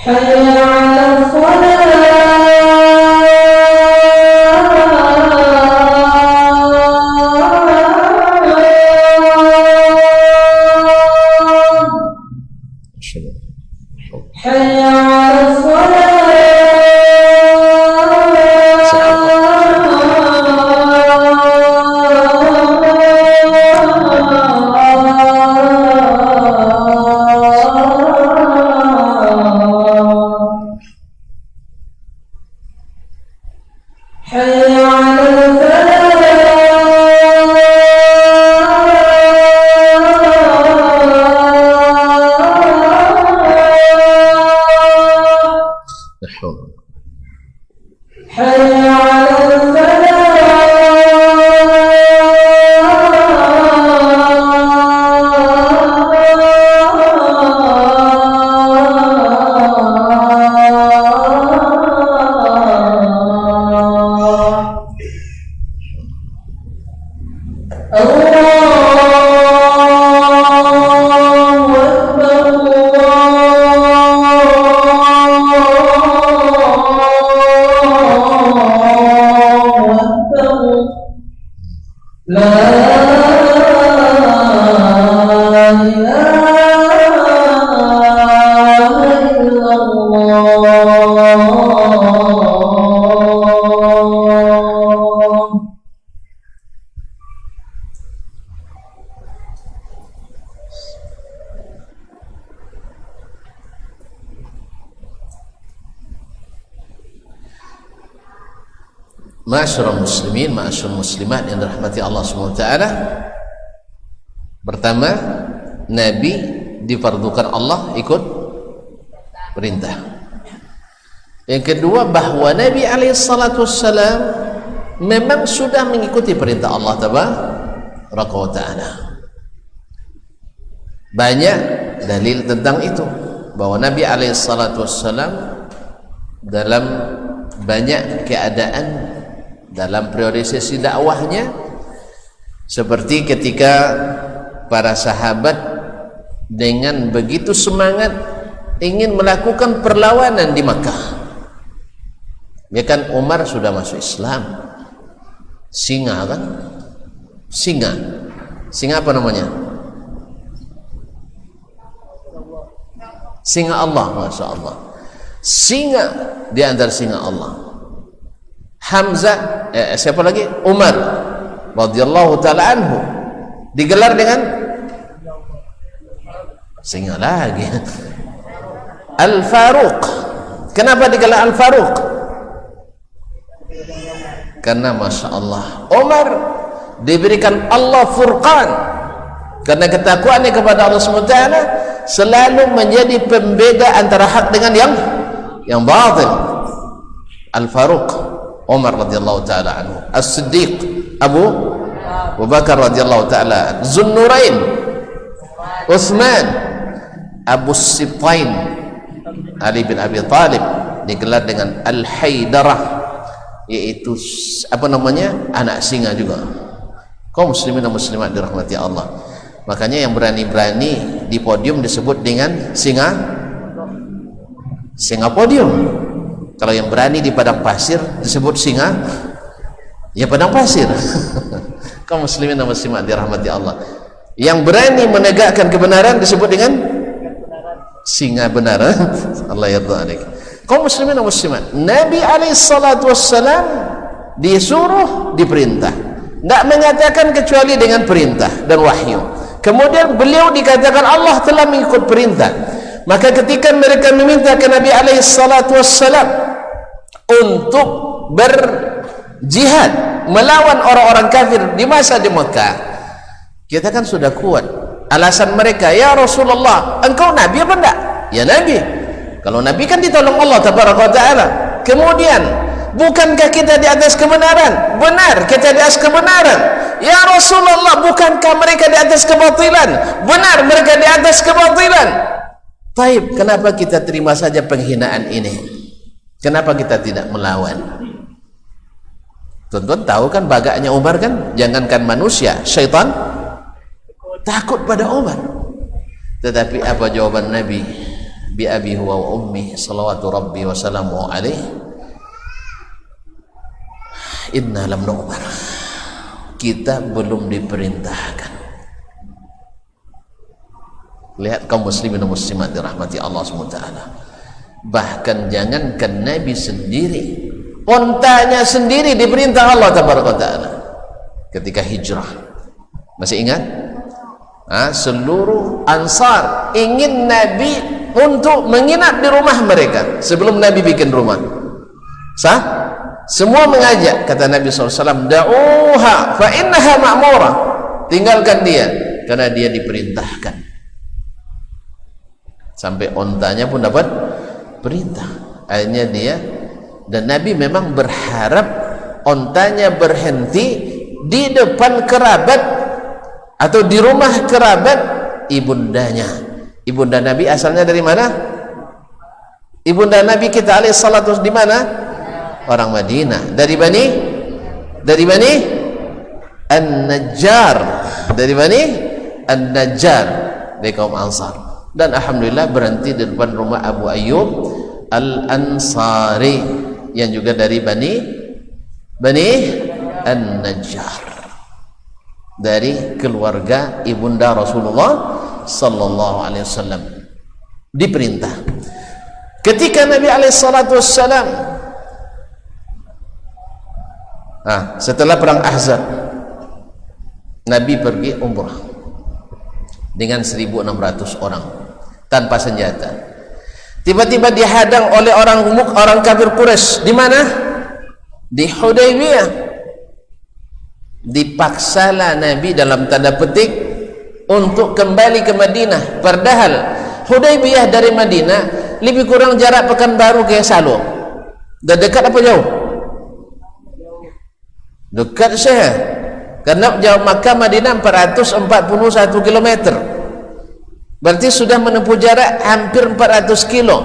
حي على الصلاة حي على الصلاة حي على الفلاح حي على الفلاح الله أكبر الله أكبر لا إله إلا الله Ma'asyiral muslimin, ma'asyiral muslimat yang dirahmati Allah SWT. Pertama, Nabi difardukan Allah ikut perintah. Yang kedua, bahwa Nabi SAW memang sudah mengikuti perintah Allah Tabaraka wa Ta'ala. Banyak dalil tentang itu, bahwa Nabi SAW dalam banyak keadaan dalam priorisasi dakwahnya, seperti ketika para sahabat dengan begitu semangat ingin melakukan perlawanan di Makkah. Ya kan, Umar sudah masuk Islam, singa kan, singa apa namanya, singa Allah, Masya Allah, singa di antara singa Allah. Hamzah, siapa lagi? Umar radhiyallahu taala anhu digelar dengan singa lagi. Al-Faruq. Kenapa digelar Al-Faruq? Karena Masya Allah, Umar diberikan Allah Furqan, karena ketakwaannya kepada Allah SWT selalu menjadi pembeda antara hak dengan yang batil. Al-Faruq Umar radhiyallahu taala anhu, As-Siddiq Abu Bakar radhiyallahu taala, Zunnurain Utsman, Abu Sibtain Ali bin Abi Thalib, digelar dengan Al-Haidarah, yaitu apa namanya, anak singa juga. Kaum muslimin dan muslimat dirahmati Allah. Makanya yang berani-berani di podium disebut dengan singa podium. Kalau yang berani di padang pasir disebut singa ya padang pasir. Kaum muslimin dan muslimat dirahmati Allah, yang berani menegakkan kebenaran disebut dengan singa benar. Allah yarda alaik. Kaum muslimin dan muslimat, Nabi SAW disuruh, diperintah, tidak mengatakan kecuali dengan perintah dan wahyu. Kemudian beliau dikatakan Allah telah mengikut perintah. Maka ketika mereka meminta ke Nabi SAW untuk berjihad melawan orang-orang kafir di masa di Mekah, kita kan sudah kuat alasan mereka. Ya Rasulullah, engkau Nabi apa enggak? Ya Nabi. Kalau Nabi kan ditolong Allah Tabaraka wa Ta'ala. Kemudian, bukankah kita di atas kebenaran? Benar, kita di atas kebenaran. Ya Rasulullah, bukankah mereka di atas kebatilan? Benar, mereka di atas kebatilan. Taib, kenapa kita terima saja penghinaan ini? Kenapa kita tidak melawan? Tuan-tuan tahu kan bagaknya Umar kan? Jangankan manusia, syaitan takut pada Umar. Tetapi apa jawaban Nabi? bi abi huwa wa ummi salawatu rabbi wa salamu alaihi, inna lam nu'mar, kita belum diperintahkan. Lihat kaum muslimin dan muslimat dirahmati Allah SWT. Bahkan jangankan Nabi sendiri, ontanya sendiri diperintah Allah tabaraka ta'ala ketika hijrah. Masih ingat? Seluruh Ansar ingin Nabi untuk menginap di rumah mereka sebelum Nabi bikin rumah. Sah? Semua mengajak, kata Nabi SAW, da'uha fa innaha ma'murah, tinggalkan dia karena dia diperintahkan. Sampai ontanya pun dapat perintah. Akhirnya dia, dan Nabi memang berharap ontanya berhenti di depan kerabat atau di rumah kerabat ibundanya. Ibunda Nabi asalnya dari mana? Ibunda Nabi kita alaihi salatu di mana? Orang Madinah. Dari Bani An-Najjar. Dari Bani An-Najjar, dari kaum Ansar. Dan alhamdulillah berhenti di depan rumah Abu Ayyub Al-Ansari yang juga dari Bani An-Najjar, dari keluarga ibunda Rasulullah sallallahu alaihi wasallam. Diperintah ketika Nabi alaihi salatu wassalam setelah perang Ahzab, Nabi pergi umrah dengan 1.600 orang tanpa senjata. Tiba-tiba dihadang oleh orang kafir Quraisy. Di mana? Di Hudaybiyah. Dipaksalah Nabi dalam tanda petik untuk kembali ke Madinah. Padahal Hudaybiyah dari Madinah lebih kurang jarak Pekanbaru ke Salo. Dah dekat apa jauh? Dekat saya. Karena jauh Makkah Madinah 441 km. Berarti sudah menempuh jarak hampir 400 kilo.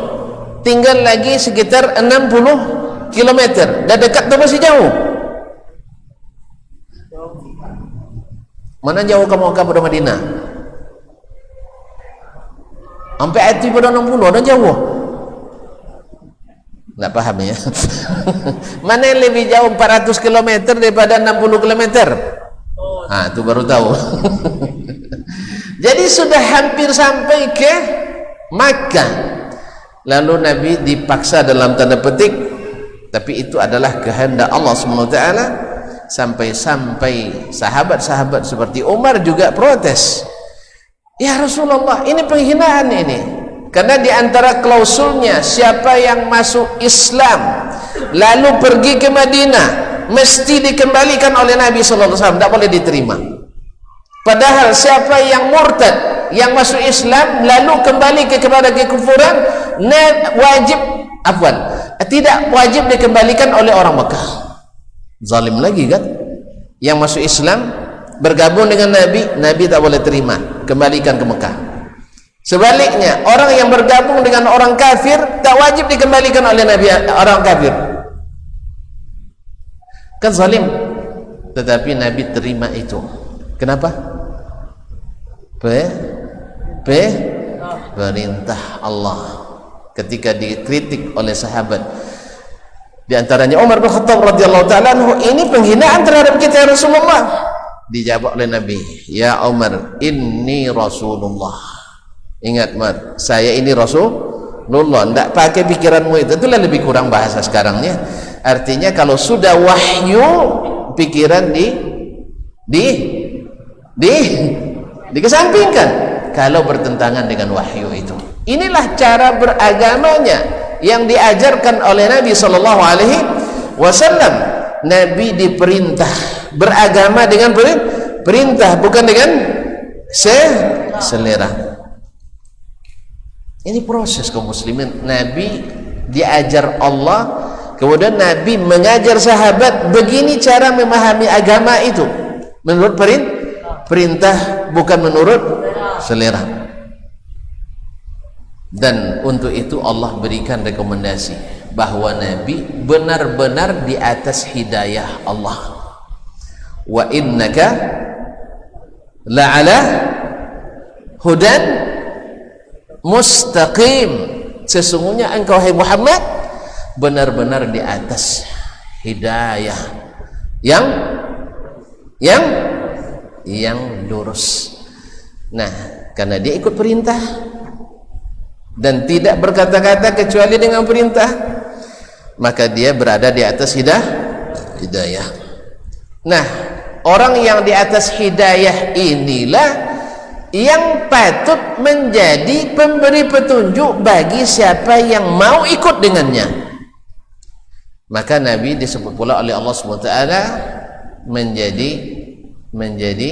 Tinggal lagi sekitar 60 km. Dah dekat atau masih jauh? Mana jauh kamu pada Madinah? Sampai hati pada 60, ada jauh. Nggak paham ya? Mana yang lebih jauh 400 km daripada 60 km? Itu baru tahu. Jadi sudah hampir sampai ke Makkah. Lalu Nabi dipaksa dalam tanda petik, tapi itu adalah kehendak Allah SWT. Sampai-sampai sahabat-sahabat seperti Umar juga protes. Ya Rasulullah, ini penghinaan ini. Karena di antara klausulnya, siapa yang masuk Islam lalu pergi ke Madinah mesti dikembalikan oleh Nabi SAW, tidak boleh diterima. Padahal siapa yang murtad, yang masuk Islam lalu kembali kepada kekufuran, tidak wajib dikembalikan oleh orang Mekah. Zalim lagi kan? Yang masuk Islam bergabung dengan Nabi, Nabi tak boleh terima, kembalikan ke Mekah. Sebaliknya, orang yang bergabung dengan orang kafir tak wajib dikembalikan oleh Nabi, orang kafir. Kan zalim. Tetapi Nabi terima itu. Kenapa? Perintah Allah. Ketika dikritik oleh sahabat, di antaranya Umar bin Khattab radhiyallahu ta'ala anhu, ini penghinaan terhadap kita ya Rasulullah. Dijawab oleh Nabi, ya Umar, inni Rasulullah. Ingat Umar, saya ini Rasulullah. Tidak pakai pikiranmu itu. Itulah lebih kurang bahasa sekarangnya. Artinya kalau sudah wahyu, pikiran dikesampingkan kalau bertentangan dengan wahyu itu. Inilah cara beragamanya yang diajarkan oleh Nabi sallallahu alaihi wasallam. Nabi diperintah beragama dengan perintah, bukan dengan selera. Ini proses kaum muslimin. Nabi diajar Allah, kemudian Nabi mengajar sahabat begini cara memahami agama itu menurut perintah, bukan menurut selera. Dan untuk itu Allah berikan rekomendasi bahwa Nabi benar-benar di atas hidayah Allah. Wa innaka la'ala hudan mustaqim. sesungguhnya engkau hai Muhammad benar-benar di atas hidayah yang lurus. Nah, karena dia ikut perintah dan tidak berkata-kata kecuali dengan perintah, maka dia berada di atas hidayah. Nah, orang yang di atas hidayah inilah yang patut menjadi pemberi petunjuk bagi siapa yang mau ikut dengannya. Maka Nabi disebut pula oleh Allah SWT menjadi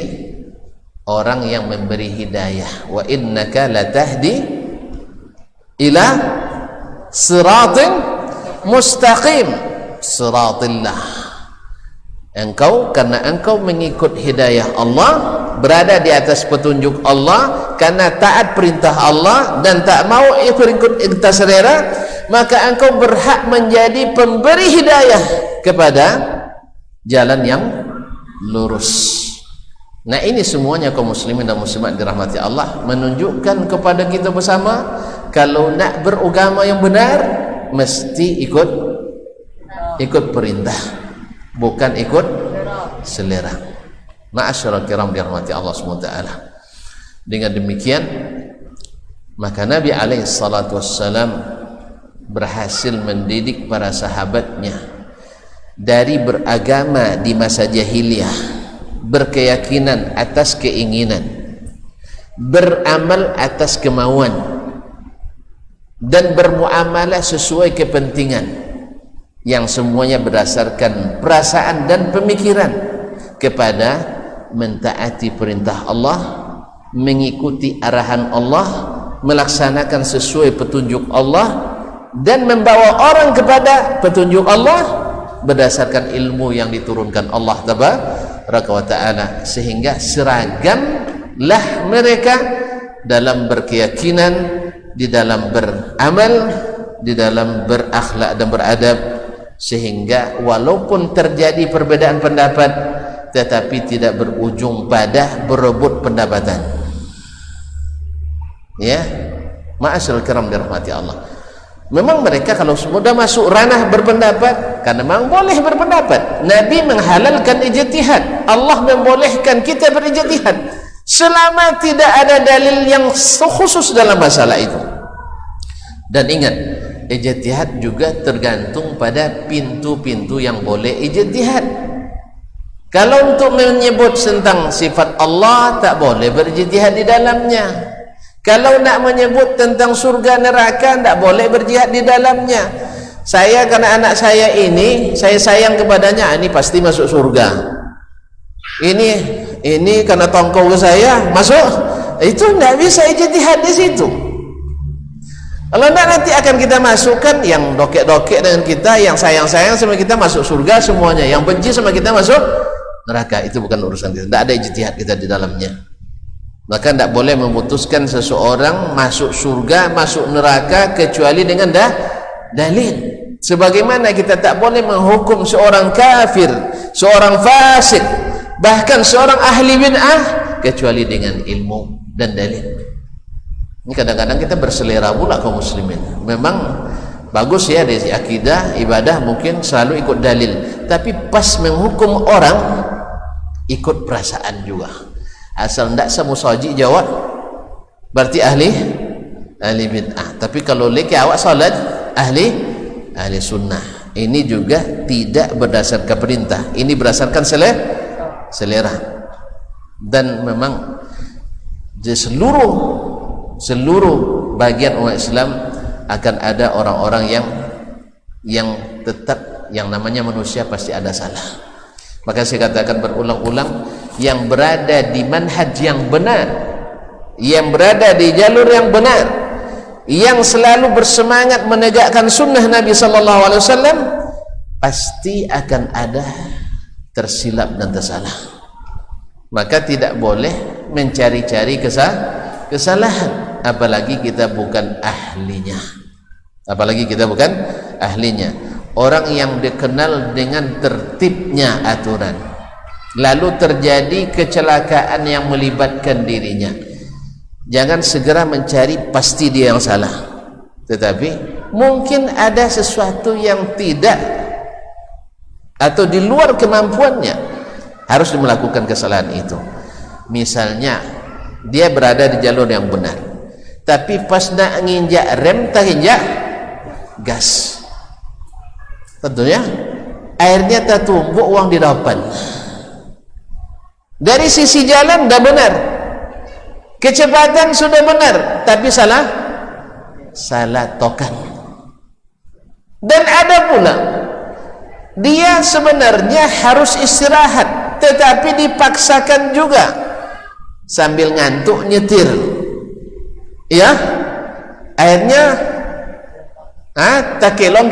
orang yang memberi hidayah. Wa innaka latahdi ila siratin mustaqim, siratillah. Engkau, karena engkau mengikut hidayah Allah, berada di atas petunjuk Allah, karena taat perintah Allah dan tak mau ikut ikut selera, maka engkau berhak menjadi pemberi hidayah kepada jalan yang lurus. Nah, ini semuanya kaum muslimin dan muslimat dirahmati Allah menunjukkan kepada kita bersama, kalau nak beragama yang benar mesti ikut perintah, bukan ikut selera. Ma'asyiral kiram dirahmati Allah SWT. Dengan demikian maka Nabi alaihi salatu wassalam berhasil mendidik para sahabatnya dari beragama di masa jahiliyah, berkeyakinan atas keinginan, beramal atas kemauan, dan bermuamalah sesuai kepentingan, yang semuanya berdasarkan perasaan dan pemikiran, kepada mentaati perintah Allah, mengikuti arahan Allah, melaksanakan sesuai petunjuk Allah, dan membawa orang kepada petunjuk Allah berdasarkan ilmu yang diturunkan Allah Tabaraka wa Ta'ala, sehingga seragamlah mereka dalam berkeyakinan, di dalam beramal, di dalam berakhlak dan beradab, sehingga walaupun terjadi perbedaan pendapat tetapi tidak berujung pada berebut pendapatan. Ya, ma'asyiral kiram dirahmati Allah. Memang mereka kalau sudah masuk ranah berpendapat, karena memang boleh berpendapat. Nabi menghalalkan ijtihad, Allah membolehkan kita berijtihad selama tidak ada dalil yang khusus dalam masalah itu. Dan ingat, ijtihad juga tergantung pada pintu-pintu yang boleh ijtihad. Kalau untuk menyebut tentang sifat Allah, tak boleh berijtihad di dalamnya. Kalau nak menyebut tentang surga neraka, tak boleh berjihad di dalamnya. Saya, karena anak saya ini, saya sayang kepadanya, ini pasti masuk surga. Ini karena tongkol saya masuk, itu tidak bisa ijtihad di situ. Kalau tidak, nanti akan kita masukkan yang dokek-dokek dengan kita, yang sayang-sayang sama kita masuk surga semuanya, yang benci sama kita masuk neraka. Itu bukan urusan kita, tidak ada ijtihad kita di dalamnya. Maka tidak boleh memutuskan seseorang masuk surga, masuk neraka kecuali dengan dalil. Sebagaimana kita tak boleh menghukum seorang kafir, seorang fasik, bahkan seorang ahli bid'ah kecuali dengan ilmu dan dalil. Ini kadang-kadang kita berselera pula kaum muslimin. Memang bagus ya dari akidah, ibadah mungkin selalu ikut dalil, tapi pas menghukum orang ikut perasaan juga. Asal tidak semusaji jawab berarti ahli bid'ah. Tapi kalau leki awak salat ahli sunnah, ini juga tidak berdasarkan perintah, ini berdasarkan selera. Dan memang di seluruh bagian umat Islam akan ada orang-orang yang tetap, yang namanya manusia pasti ada salah. Maka saya katakan berulang-ulang, yang berada di manhaj yang benar, yang berada di jalur yang benar, yang selalu bersemangat menegakkan sunnah Nabi SAW, pasti akan ada tersilap dan tersalah. Maka tidak boleh mencari-cari kesalahan, apalagi kita bukan ahlinya. Orang yang dikenal dengan tertibnya aturan, lalu terjadi kecelakaan yang melibatkan dirinya, jangan segera mencari pasti dia yang salah, Tetapi mungkin ada sesuatu yang tidak atau di luar kemampuannya harus melakukan kesalahan itu. Misalnya dia berada di jalur yang benar, tapi pas nak nginjak rem tak injak gas, tentunya airnya tertumpuk uang di depan. Dari sisi jalan dah benar, kecepatan sudah benar, tapi salah tokan. Dan ada pula dia sebenarnya harus istirahat, tetapi dipaksakan juga sambil ngantuk nyetir, ya, akhirnya tak kelong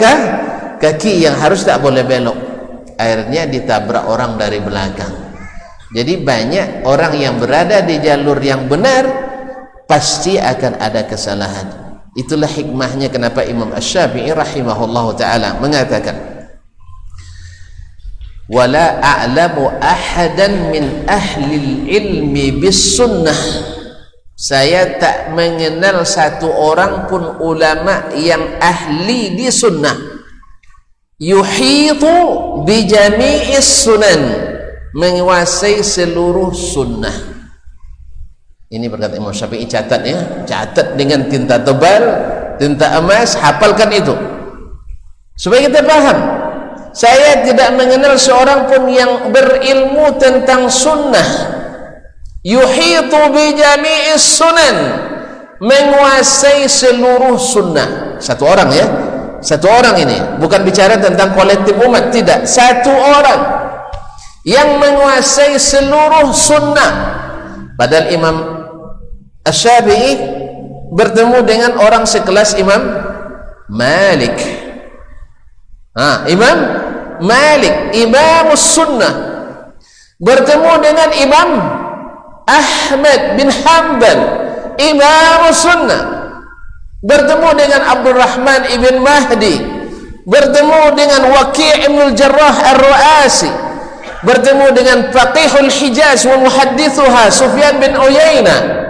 kaki yang harus tak boleh belok, akhirnya ditabrak orang dari belakang. Jadi banyak orang yang berada di jalur yang benar pasti akan ada kesalahan. Itulah hikmahnya kenapa Imam Asy-Syafi'i rahimahullahu taala mengatakan, wala a'lamu ahadan min ahli ilmi bis sunnah, saya tak mengenal satu orang pun ulama yang ahli di sunnah, yuhitu bi jami'is sunan, menguasai seluruh sunnah. Ini berkata Imam Syafi'i, catat ya, catat dengan tinta tebal, tinta emas, hafalkan itu supaya kita paham. Saya tidak mengenal seorang pun yang berilmu tentang sunnah, yuhitu bi jami'is sunan, menguasai seluruh sunnah. Satu orang ya, satu orang ini bukan bicara tentang kolektif umat, tidak, satu orang yang menguasai seluruh sunnah. Padahal Imam Asy-Syafi'i bertemu dengan orang sekelas Imam Malik. Imam Malik, Imamus Sunnah, bertemu dengan Imam Ahmad bin Hanbal, Imamus Sunnah, bertemu dengan Abdurrahman ibn Mahdi, bertemu dengan Waqi' ibn Jarrah Ar-Ru'asi, bertemu dengan Faqihul Hijaz wa Muhaddithuha Sufyan bin Uyainah,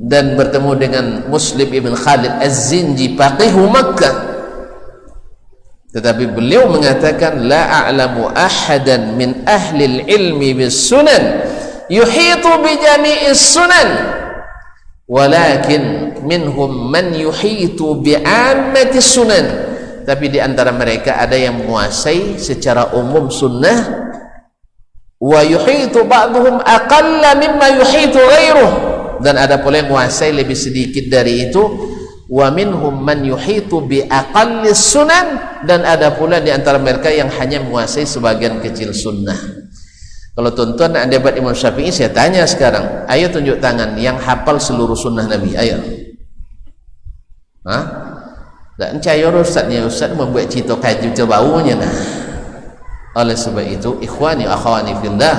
dan bertemu dengan Muslim ibn Khalid Az-Zinji, Faqihu Makkah. Tetapi beliau mengatakan, la a'lamu ahadan min ahli ilmi bis sunan yuhitu bi jami'is sunan, walakin minhum man yuhitu bi ammatis sunan. Tapi di antara mereka ada yang menguasai secara umum sunnah, wa yuhitu ba'duhum aqalla mimma yuhitu ghairuh, dan ada pula yang menguasai lebih sedikit dari itu, wa minhum man yuhitu bi aqallis sunan, dan ada pula di antara mereka yang hanya menguasai sebagian kecil sunnah. Kalau tuan-tuan nak debat Imam Syafi'i, saya tanya sekarang, ayo tunjuk tangan yang hafal seluruh sunnah Nabi, ayo. Tak percaya ustaznya, ustaz membuat cerita kaji terbaunya nah. Oleh sebab itu, ikhwani akhwani fillah,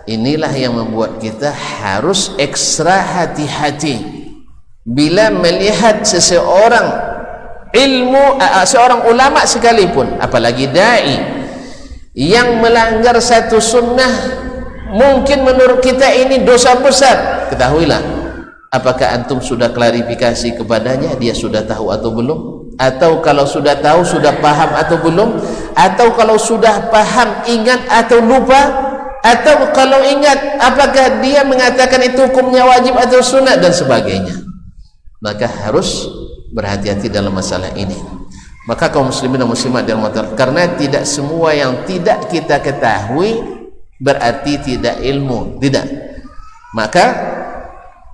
inilah yang membuat kita harus ekstra hati-hati bila melihat seseorang ilmu, seorang ulama sekalipun, apalagi dai yang melanggar satu sunnah, mungkin menurut kita ini dosa besar. Ketahuilah, apakah antum sudah klarifikasi kepadanya, dia sudah tahu atau belum? Atau kalau sudah tahu, sudah paham atau belum? Atau kalau sudah paham, ingat atau lupa? Atau kalau ingat, apakah dia mengatakan itu hukumnya wajib atau sunat dan sebagainya? Maka harus berhati-hati dalam masalah ini. Maka kaum muslimin dan muslimat dalam masalah, karena tidak semua yang tidak kita ketahui berarti tidak ilmu, tidak. Maka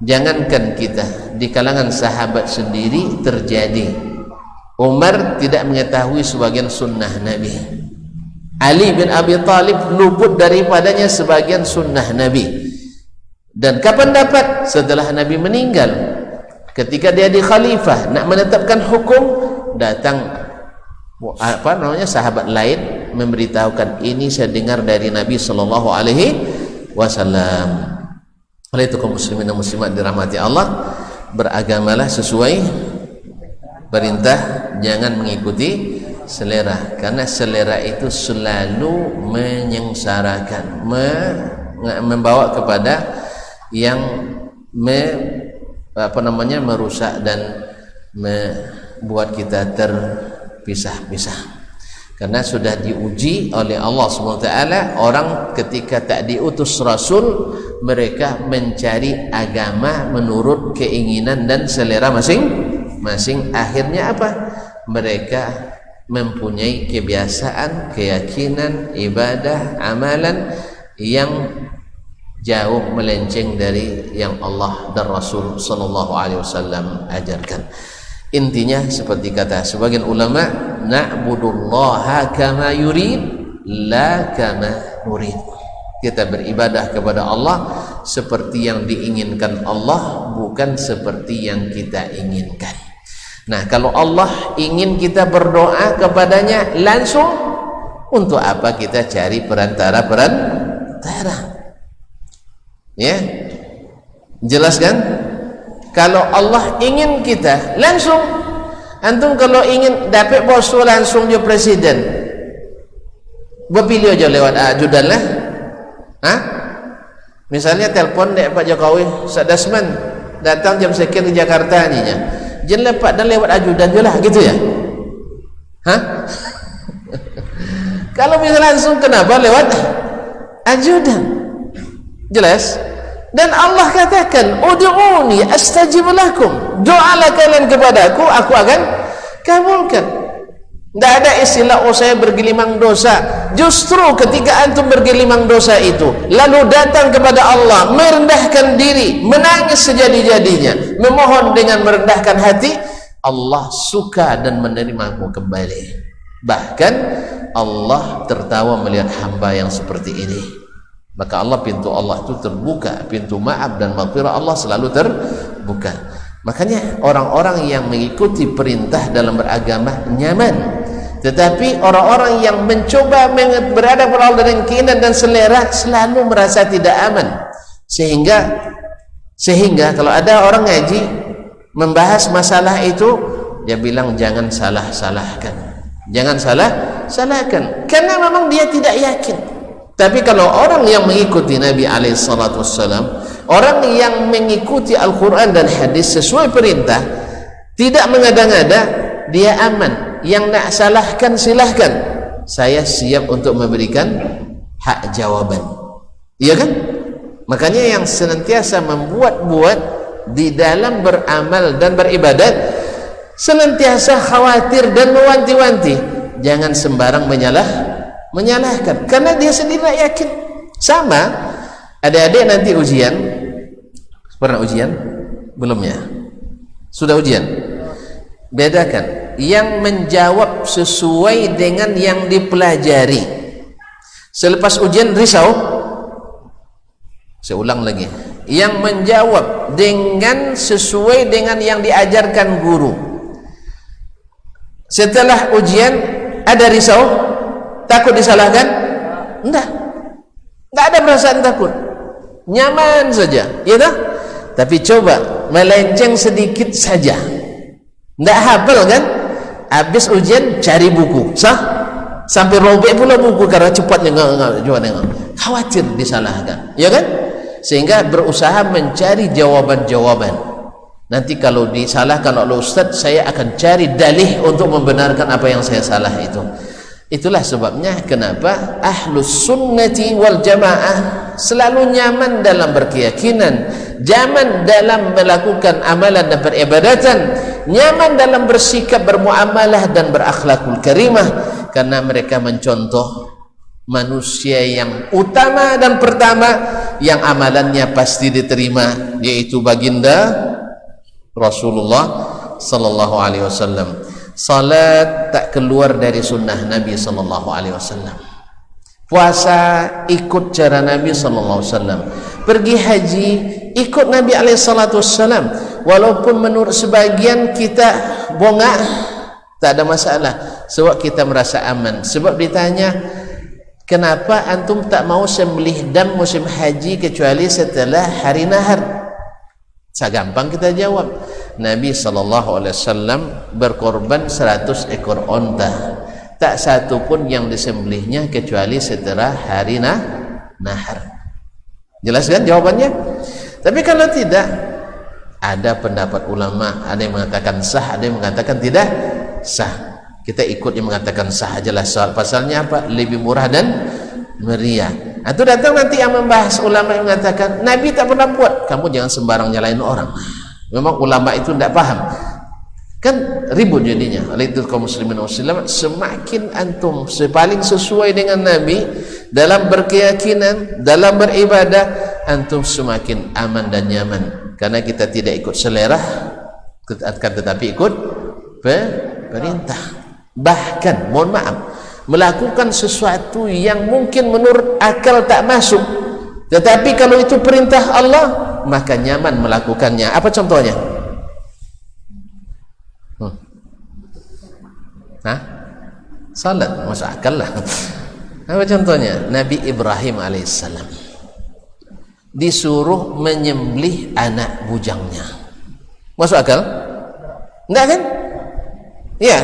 jangankan kita, di kalangan sahabat sendiri terjadi. Umar tidak mengetahui sebagian sunnah Nabi, Ali bin Abi Thalib luput daripadanya sebagian sunnah Nabi. Dan kapan dapat? Setelah Nabi meninggal. Ketika dia di khalifah nak menetapkan hukum, datang sahabat lain memberitahukan, ini saya dengar dari Nabi sallallahu alaihi wasallam. Oleh itu kaum muslimin dan muslimat dirahmati Allah, beragamalah sesuai perintah, jangan mengikuti selera, karena selera itu selalu menyengsarakan, membawa kepada yang merusak dan membuat kita terpisah-pisah. Karena sudah diuji oleh Allah SWT, orang ketika tak diutus Rasul, mereka mencari agama menurut keinginan dan selera masing-masing. Akhirnya apa? Mereka mempunyai kebiasaan, keyakinan, ibadah, amalan yang jauh melenceng dari yang Allah dan Rasul SAW ajarkan. Intinya seperti kata sebagian ulama, na'budullaha kama yurid la kama nurid. Kita beribadah kepada Allah seperti yang diinginkan Allah, bukan seperti yang kita inginkan. Nah, kalau Allah ingin kita berdoa kepadanya langsung, untuk apa kita cari perantara? Ya, jelas kan? Kalau Allah ingin kita langsung, antum kalau ingin dapat bos langsung je presiden, berpilih aja lewat ajudan lah. Misalnya telpon dek Pak Jokowi, Sadasman datang jam sekian ke Jakarta ni nya, jangan lepas dan lewat ajudan je lah, gitu ya? Kalau bisa langsung, kenapa lewat ajudan? Jelas? Dan Allah katakan, ud'uni astajib lakum, doalah kalian kepadaku, aku akan kabulkan. Tidak ada istilah saya bergelimang dosa. Justru ketika antum bergelimang dosa itu, lalu datang kepada Allah, merendahkan diri, menangis sejadi-jadinya, memohon dengan merendahkan hati, Allah suka dan menerimamu kembali. Bahkan Allah tertawa melihat hamba yang seperti ini. Maka Allah, pintu Allah itu terbuka, pintu maaf dan maghfirah Allah selalu terbuka. Makanya orang-orang yang mengikuti perintah dalam beragama nyaman, tetapi orang-orang yang mencoba berada pada dengan keinginan dan selera selalu merasa tidak aman. Sehingga kalau ada orang ngaji membahas masalah itu, dia bilang jangan salah-salahkan, jangan salah-salahkan, karena memang dia tidak yakin. Tapi kalau orang yang mengikuti Nabi SAW, orang yang mengikuti Al-Quran dan hadis sesuai perintah, tidak mengada-ngada, dia aman. Yang nak salahkan silahkan, saya siap untuk memberikan hak jawaban. Iya kan? Makanya yang senantiasa membuat-buat di dalam beramal dan beribadat, senantiasa khawatir dan mewanti-wanti, jangan sembarang menyalahkan, karena dia sendiri tak yakin. Sama adik-adik nanti ujian, pernah ujian? Belum ya? Sudah ujian? Bedakan yang menjawab sesuai dengan yang dipelajari. Selepas ujian risau. Saya ulang lagi, yang menjawab dengan sesuai dengan yang diajarkan guru. Setelah ujian ada risau, takut disalahkan? Enggak ada perasaan takut, nyaman saja, ya tak? Tapi coba melenceng sedikit saja, enggak hafal kan? Habis ujian cari buku, sampai robek pula buku karena cepat nengok, khawatir disalahkan, ya kan? Sehingga berusaha mencari jawaban-jawaban. Nanti kalau disalahkan oleh ustaz, saya akan cari dalih untuk membenarkan apa yang saya salah itu. Itulah sebabnya kenapa ahlus sunnati wal jamaah selalu nyaman dalam berkeyakinan, nyaman dalam melakukan amalan dan peribadatan, nyaman dalam bersikap, bermuamalah dan berakhlakul karimah, karena mereka mencontoh manusia yang utama dan pertama yang amalannya pasti diterima, yaitu baginda Rasulullah sallallahu alaihi wasallam. Salat tak keluar dari sunnah Nabi sallallahu alaihi wasallam. Puasa ikut cara Nabi sallallahu alaihi wasallam. Pergi haji ikut Nabi alaihi salatu wasallam. Walaupun menurut sebagian kita bongak, tak ada masalah, sebab kita merasa aman. Sebab ditanya, kenapa antum tak mau sembelih dam musim haji kecuali setelah hari nahar? Gampang kita jawab, Nabi SAW berkorban 100 ekor onta, tak satu pun yang disembelihnya kecuali setelah hari nahar. Jelas kan jawabannya? Tapi kalau tidak, Ada pendapat ulama, ada yang mengatakan sah, ada yang mengatakan tidak sah. Kita ikut yang mengatakan sah ajalah. Soal pasalnya apa? Lebih murah dan meriah. Atau datang nanti yang membahas ulama yang mengatakan Nabi tak pernah buat. Kamu jangan sembarang nyalain orang. Memang ulama itu tidak paham. Kan ribut jadinya. Oleh itu kaum muslimin dan muslimat, semakin antum paling sesuai dengan Nabi dalam berkeyakinan, dalam beribadah, antum semakin aman dan nyaman. Karena kita tidak ikut selera, tetapi ikut perintah. Bahkan, mohon maaf, melakukan sesuatu yang mungkin menurut akal tak masuk, tetapi kalau itu perintah Allah, maka nyaman melakukannya. Apa contohnya? Salat, masuk akal lah. Apa contohnya? Nabi Ibrahim alaihissalam disuruh menyembelih anak bujangnya. Masuk akal? Enggak kan? Ya.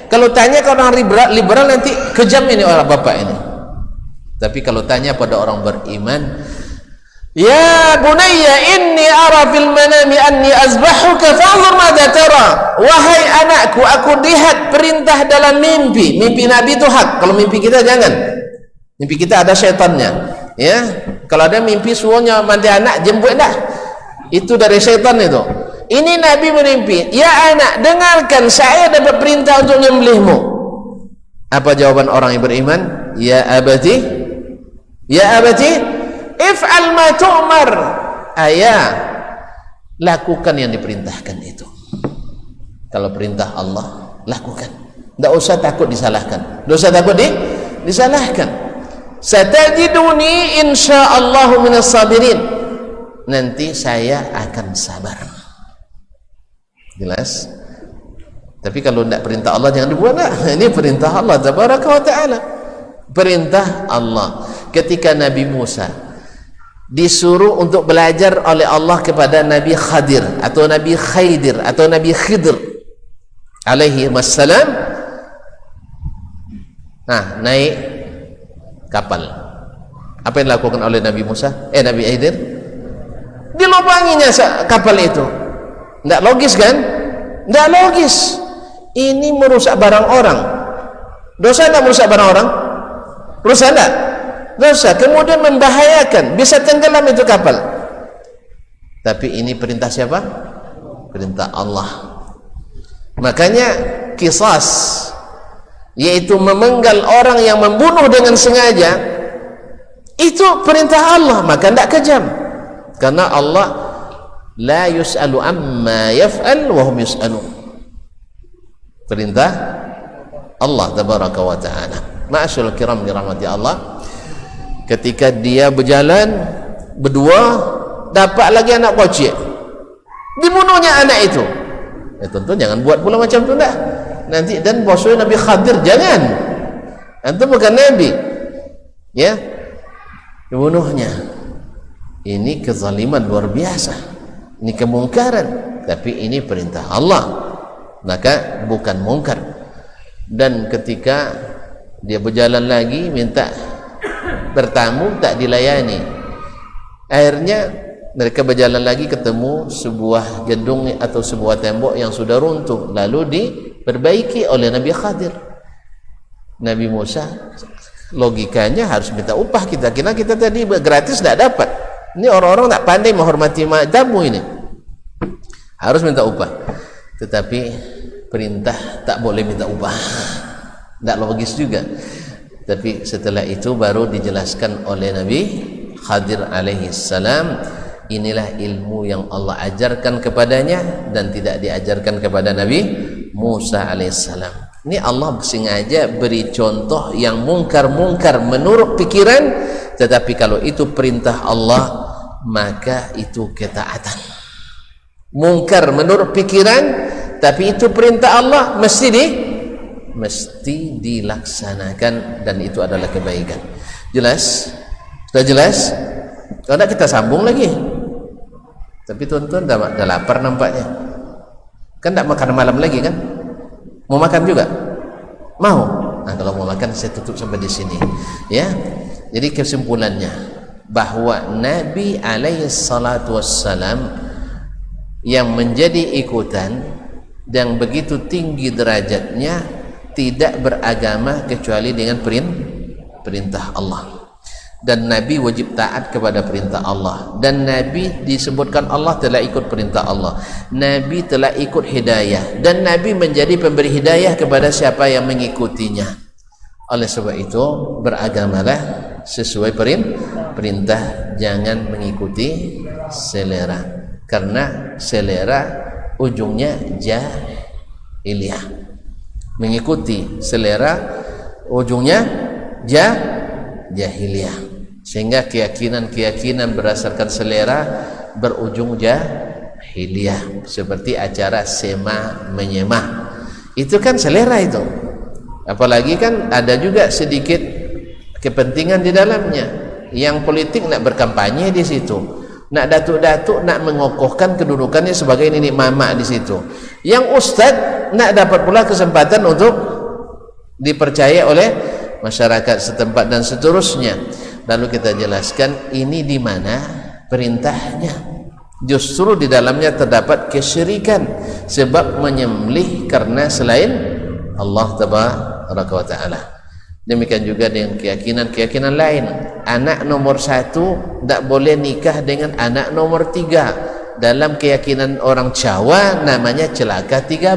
Kalau tanya ke orang liberal nanti kejam ini orang bapak ini. Tapi kalau tanya pada orang beriman, ya bunayya inni ara fil manami anni azbahuka fanzur madza tara. Wahai anakku, aku lihat perintah dalam mimpi. Mimpi Nabi itu hak. Kalau mimpi kita jangan. Mimpi kita ada syaitannya. Ya, kalau ada mimpi suruhnya mandi anak, jemput dah. Itu dari syaitan itu. Ini Nabi bermimpi, ya anak, dengarkan, saya dapat perintah untuk menyembelihmu. Apa jawaban orang yang beriman? Ya abati, if'al ma tu'mar. Ayah, lakukan yang diperintahkan itu. Kalau perintah Allah, lakukan. Tidak usah takut disalahkan. Tidak usah takut disalahkan. Satajiduni insyaallahu minas sabirin. Nanti saya akan sabar. Jelas? Tapi kalau tidak perintah Allah jangan dibuat lah. Ini perintah Allah tabaraka wa ta'ala. Perintah Allah. Ketika Nabi Musa disuruh untuk belajar oleh Allah kepada Nabi Khadir atau Nabi Khaidir atau Nabi Khidr alaihi wassalam, nah naik kapal. Apa yang dilakukan oleh Nabi Musa? Nabi Khidir? Dilubanginya kapal itu. Tidak logis kan? Tidak logis. Ini merusak barang orang. Dosa tidak merusak barang orang? Rusak tidak? Dosa. Kemudian membahayakan, bisa tenggelam itu kapal. Tapi ini perintah siapa? Perintah Allah. Makanya qisas, yaitu memenggal orang yang membunuh dengan sengaja, itu perintah Allah. Maka tidak kejam. Karena Allah la yus'alu amma yaf'al wa hum yus'alun. Perintah Allah tabaraka wa ta'ala. Ma'asyul kiram dirahmati Allah, ketika dia berjalan berdua, dapat lagi anak kocik, dibunuhnya anak itu. Tentu jangan buat pula macam tu dah. Nanti dan bosnya Nabi Khadir, jangan. Itu bukan Nabi. Ya, dibunuhnya. Ini kezaliman luar biasa. Ini kemungkaran, tapi ini perintah Allah, maka bukan mungkar. Dan ketika dia berjalan lagi minta bertamu, tak dilayani. Akhirnya mereka berjalan lagi, ketemu sebuah gedung atau sebuah tembok yang sudah runtuh, lalu diperbaiki oleh Nabi Khadir. Nabi Musa logikanya harus minta upah. Kita kira kita tadi gratis, tidak dapat. Ini orang-orang tak pandai menghormati tamu, ini harus minta upah. Tetapi perintah tak boleh minta upah, tak logis juga. Tapi setelah itu baru dijelaskan oleh Nabi Khadir alaihi salam, inilah ilmu yang Allah ajarkan kepadanya dan tidak diajarkan kepada Nabi Musa alaihi salam. Ini Allah sengaja beri contoh yang mungkar-mungkar menurut pikiran, tetapi kalau itu perintah Allah, maka itu ketaatan. Mungkar menurut pikiran, tapi itu perintah Allah, mesti dilaksanakan, dan itu adalah kebaikan. Jelas? Sudah jelas? Kalau tidak kita sambung lagi. Tapi tuan-tuan dah lapar nampaknya. Kan tidak makan malam lagi kan? Mau makan juga? Mau? Nah, kalau mau makan saya tutup sampai di sini. Ya. Jadi kesimpulannya, bahwa Nabi alaihi salatu wassalam yang menjadi ikutan yang begitu tinggi derajatnya tidak beragama kecuali dengan perintah Allah. Dan Nabi wajib taat kepada perintah Allah, dan Nabi disebutkan Allah telah ikut perintah Allah, Nabi telah ikut hidayah, dan Nabi menjadi pemberi hidayah kepada siapa yang mengikutinya. Oleh sebab itu beragamalah sesuai perintah, jangan mengikuti selera, karena selera ujungnya jahiliyah. Mengikuti selera ujungnya jahiliyah, sehingga keyakinan berdasarkan selera berujung jahiliyah, seperti acara sema menyemah, itu kan selera itu. Apalagi kan ada juga sedikit kepentingan di dalamnya. Yang politik nak berkampanye di situ, nak datuk-datuk nak mengokohkan kedudukannya sebagai nenek mama di situ. Yang ustaz nak dapat pula kesempatan untuk dipercaya oleh masyarakat setempat dan seterusnya. Lalu kita jelaskan ini di mana perintahnya. Justru di dalamnya terdapat kesyirikan, sebab menyembelih karena selain Allah Tabaraka wa Ta'ala. Demikian juga dengan keyakinan lain. Anak nomor 1 tak boleh nikah dengan anak nomor 3. Dalam keyakinan orang Jawa namanya celaka 13.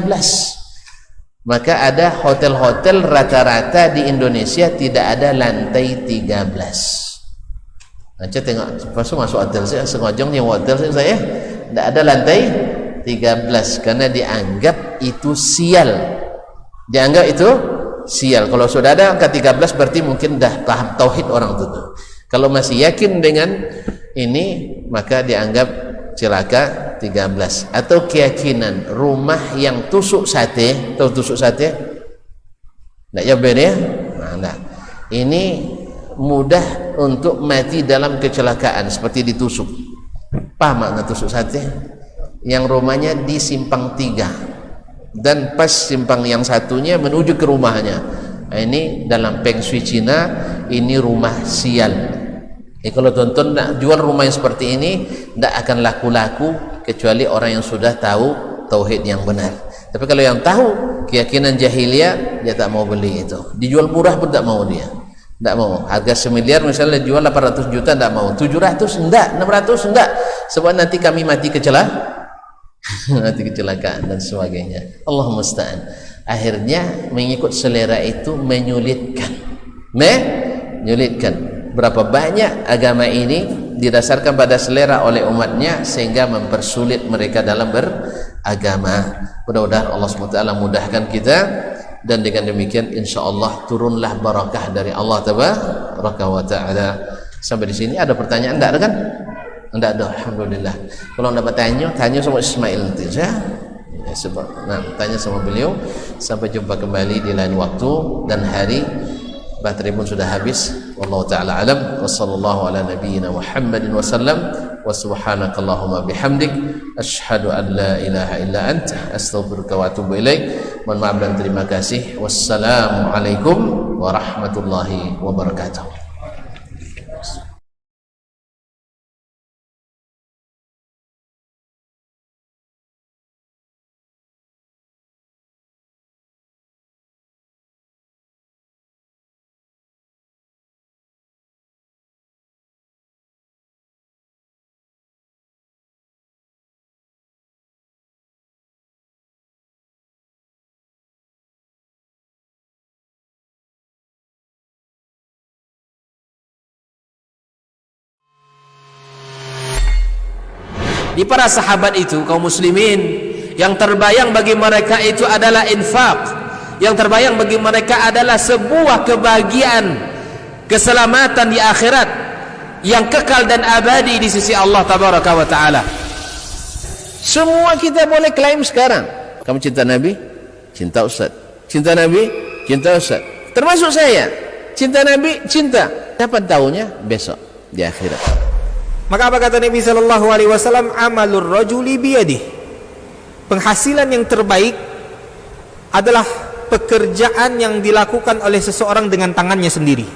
Maka ada hotel-hotel rata-rata di Indonesia tidak ada lantai 13. Nanti tengok masuk hotel saya, sengaja yang hotel saya tidak ada lantai 13 karena dianggap itu sial. Dianggap itu sial. Kalau sudah ada angka 13 berarti mungkin dah paham tauhid orang itu. Kalau masih yakin dengan ini maka dianggap celaka 13. Atau keyakinan rumah yang tusuk sate, tahu tusuk sate? Enggak ya ben ya? Nah, ini mudah untuk mati dalam kecelakaan seperti ditusuk. Apa makna tusuk sate? Yang rumahnya di simpang 3 dan pas simpang yang satunya menuju ke rumahnya. Nah, ini dalam Feng Shui Cina ini rumah sial. Kalau tonton nak jual rumah yang seperti ini tidak akan laku-laku kecuali orang yang sudah tahu tauhid yang benar. Tapi kalau yang tahu keyakinan jahiliyah dia tak mau beli itu. Dijual murah pun tak mau dia. Tak mau. Harga 1 miliar misalnya jual 800 juta tak mau. 700 enggak, 600 enggak. Sebab nanti kami mati kecelakaan dan sebagainya. Allah musta'an. Akhirnya mengikut selera itu menyulitkan. Berapa banyak agama ini didasarkan pada selera oleh umatnya sehingga mempersulit mereka dalam beragama. Mudah-mudahan Allah SWT mudahkan kita, dan dengan demikian insyaallah turunlah barakah dari Allah Tabaraka wa Ta'ala. Sampai di sini ada pertanyaan enggak ada kan? Enggak ada, alhamdulillah. Kalau dapat tanya sama Ismail nanti ya. Sebab tanya sama beliau. Sampai jumpa kembali di lain waktu dan hari. Baterai pun sudah habis. Wallahu taala alam. Wassallallahu ala nabiyyina Muhammadin wasallam. Wa subhanakallahumma bihamdik asyhadu an la ilaha illa anta astaghfiruka wa atubu ilaik. Mohon maaf dan terima kasih. Wassalamualaikum warahmatullahi wabarakatuh. Di para sahabat itu kaum muslimin, yang terbayang bagi mereka itu adalah infak, yang terbayang bagi mereka adalah sebuah kebahagiaan, keselamatan di akhirat yang kekal dan abadi di sisi Allah Tabaraka wa Ta'ala. Semua kita boleh klaim sekarang. Kamu cinta Nabi? Cinta Ustaz. Cinta Nabi? Cinta Ustaz. Termasuk saya. Cinta Nabi? Cinta. Kapan tahunya? Besok di akhirat. Maka apa kata Nabi sallallahu alaihi wasallam? Amalur rajuli biyadih. Penghasilan yang terbaik adalah pekerjaan yang dilakukan oleh seseorang dengan tangannya sendiri.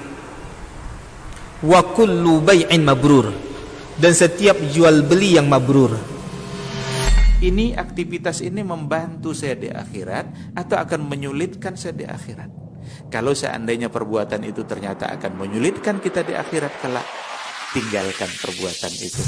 Wa kullu bai'in mabrur. Dan setiap jual beli yang mabrur. ini aktivitas ini membantu saya di akhirat atau akan menyulitkan saya di akhirat. Kalau seandainya perbuatan itu ternyata akan menyulitkan kita di akhirat kelak, tinggalkan perbuatan itu.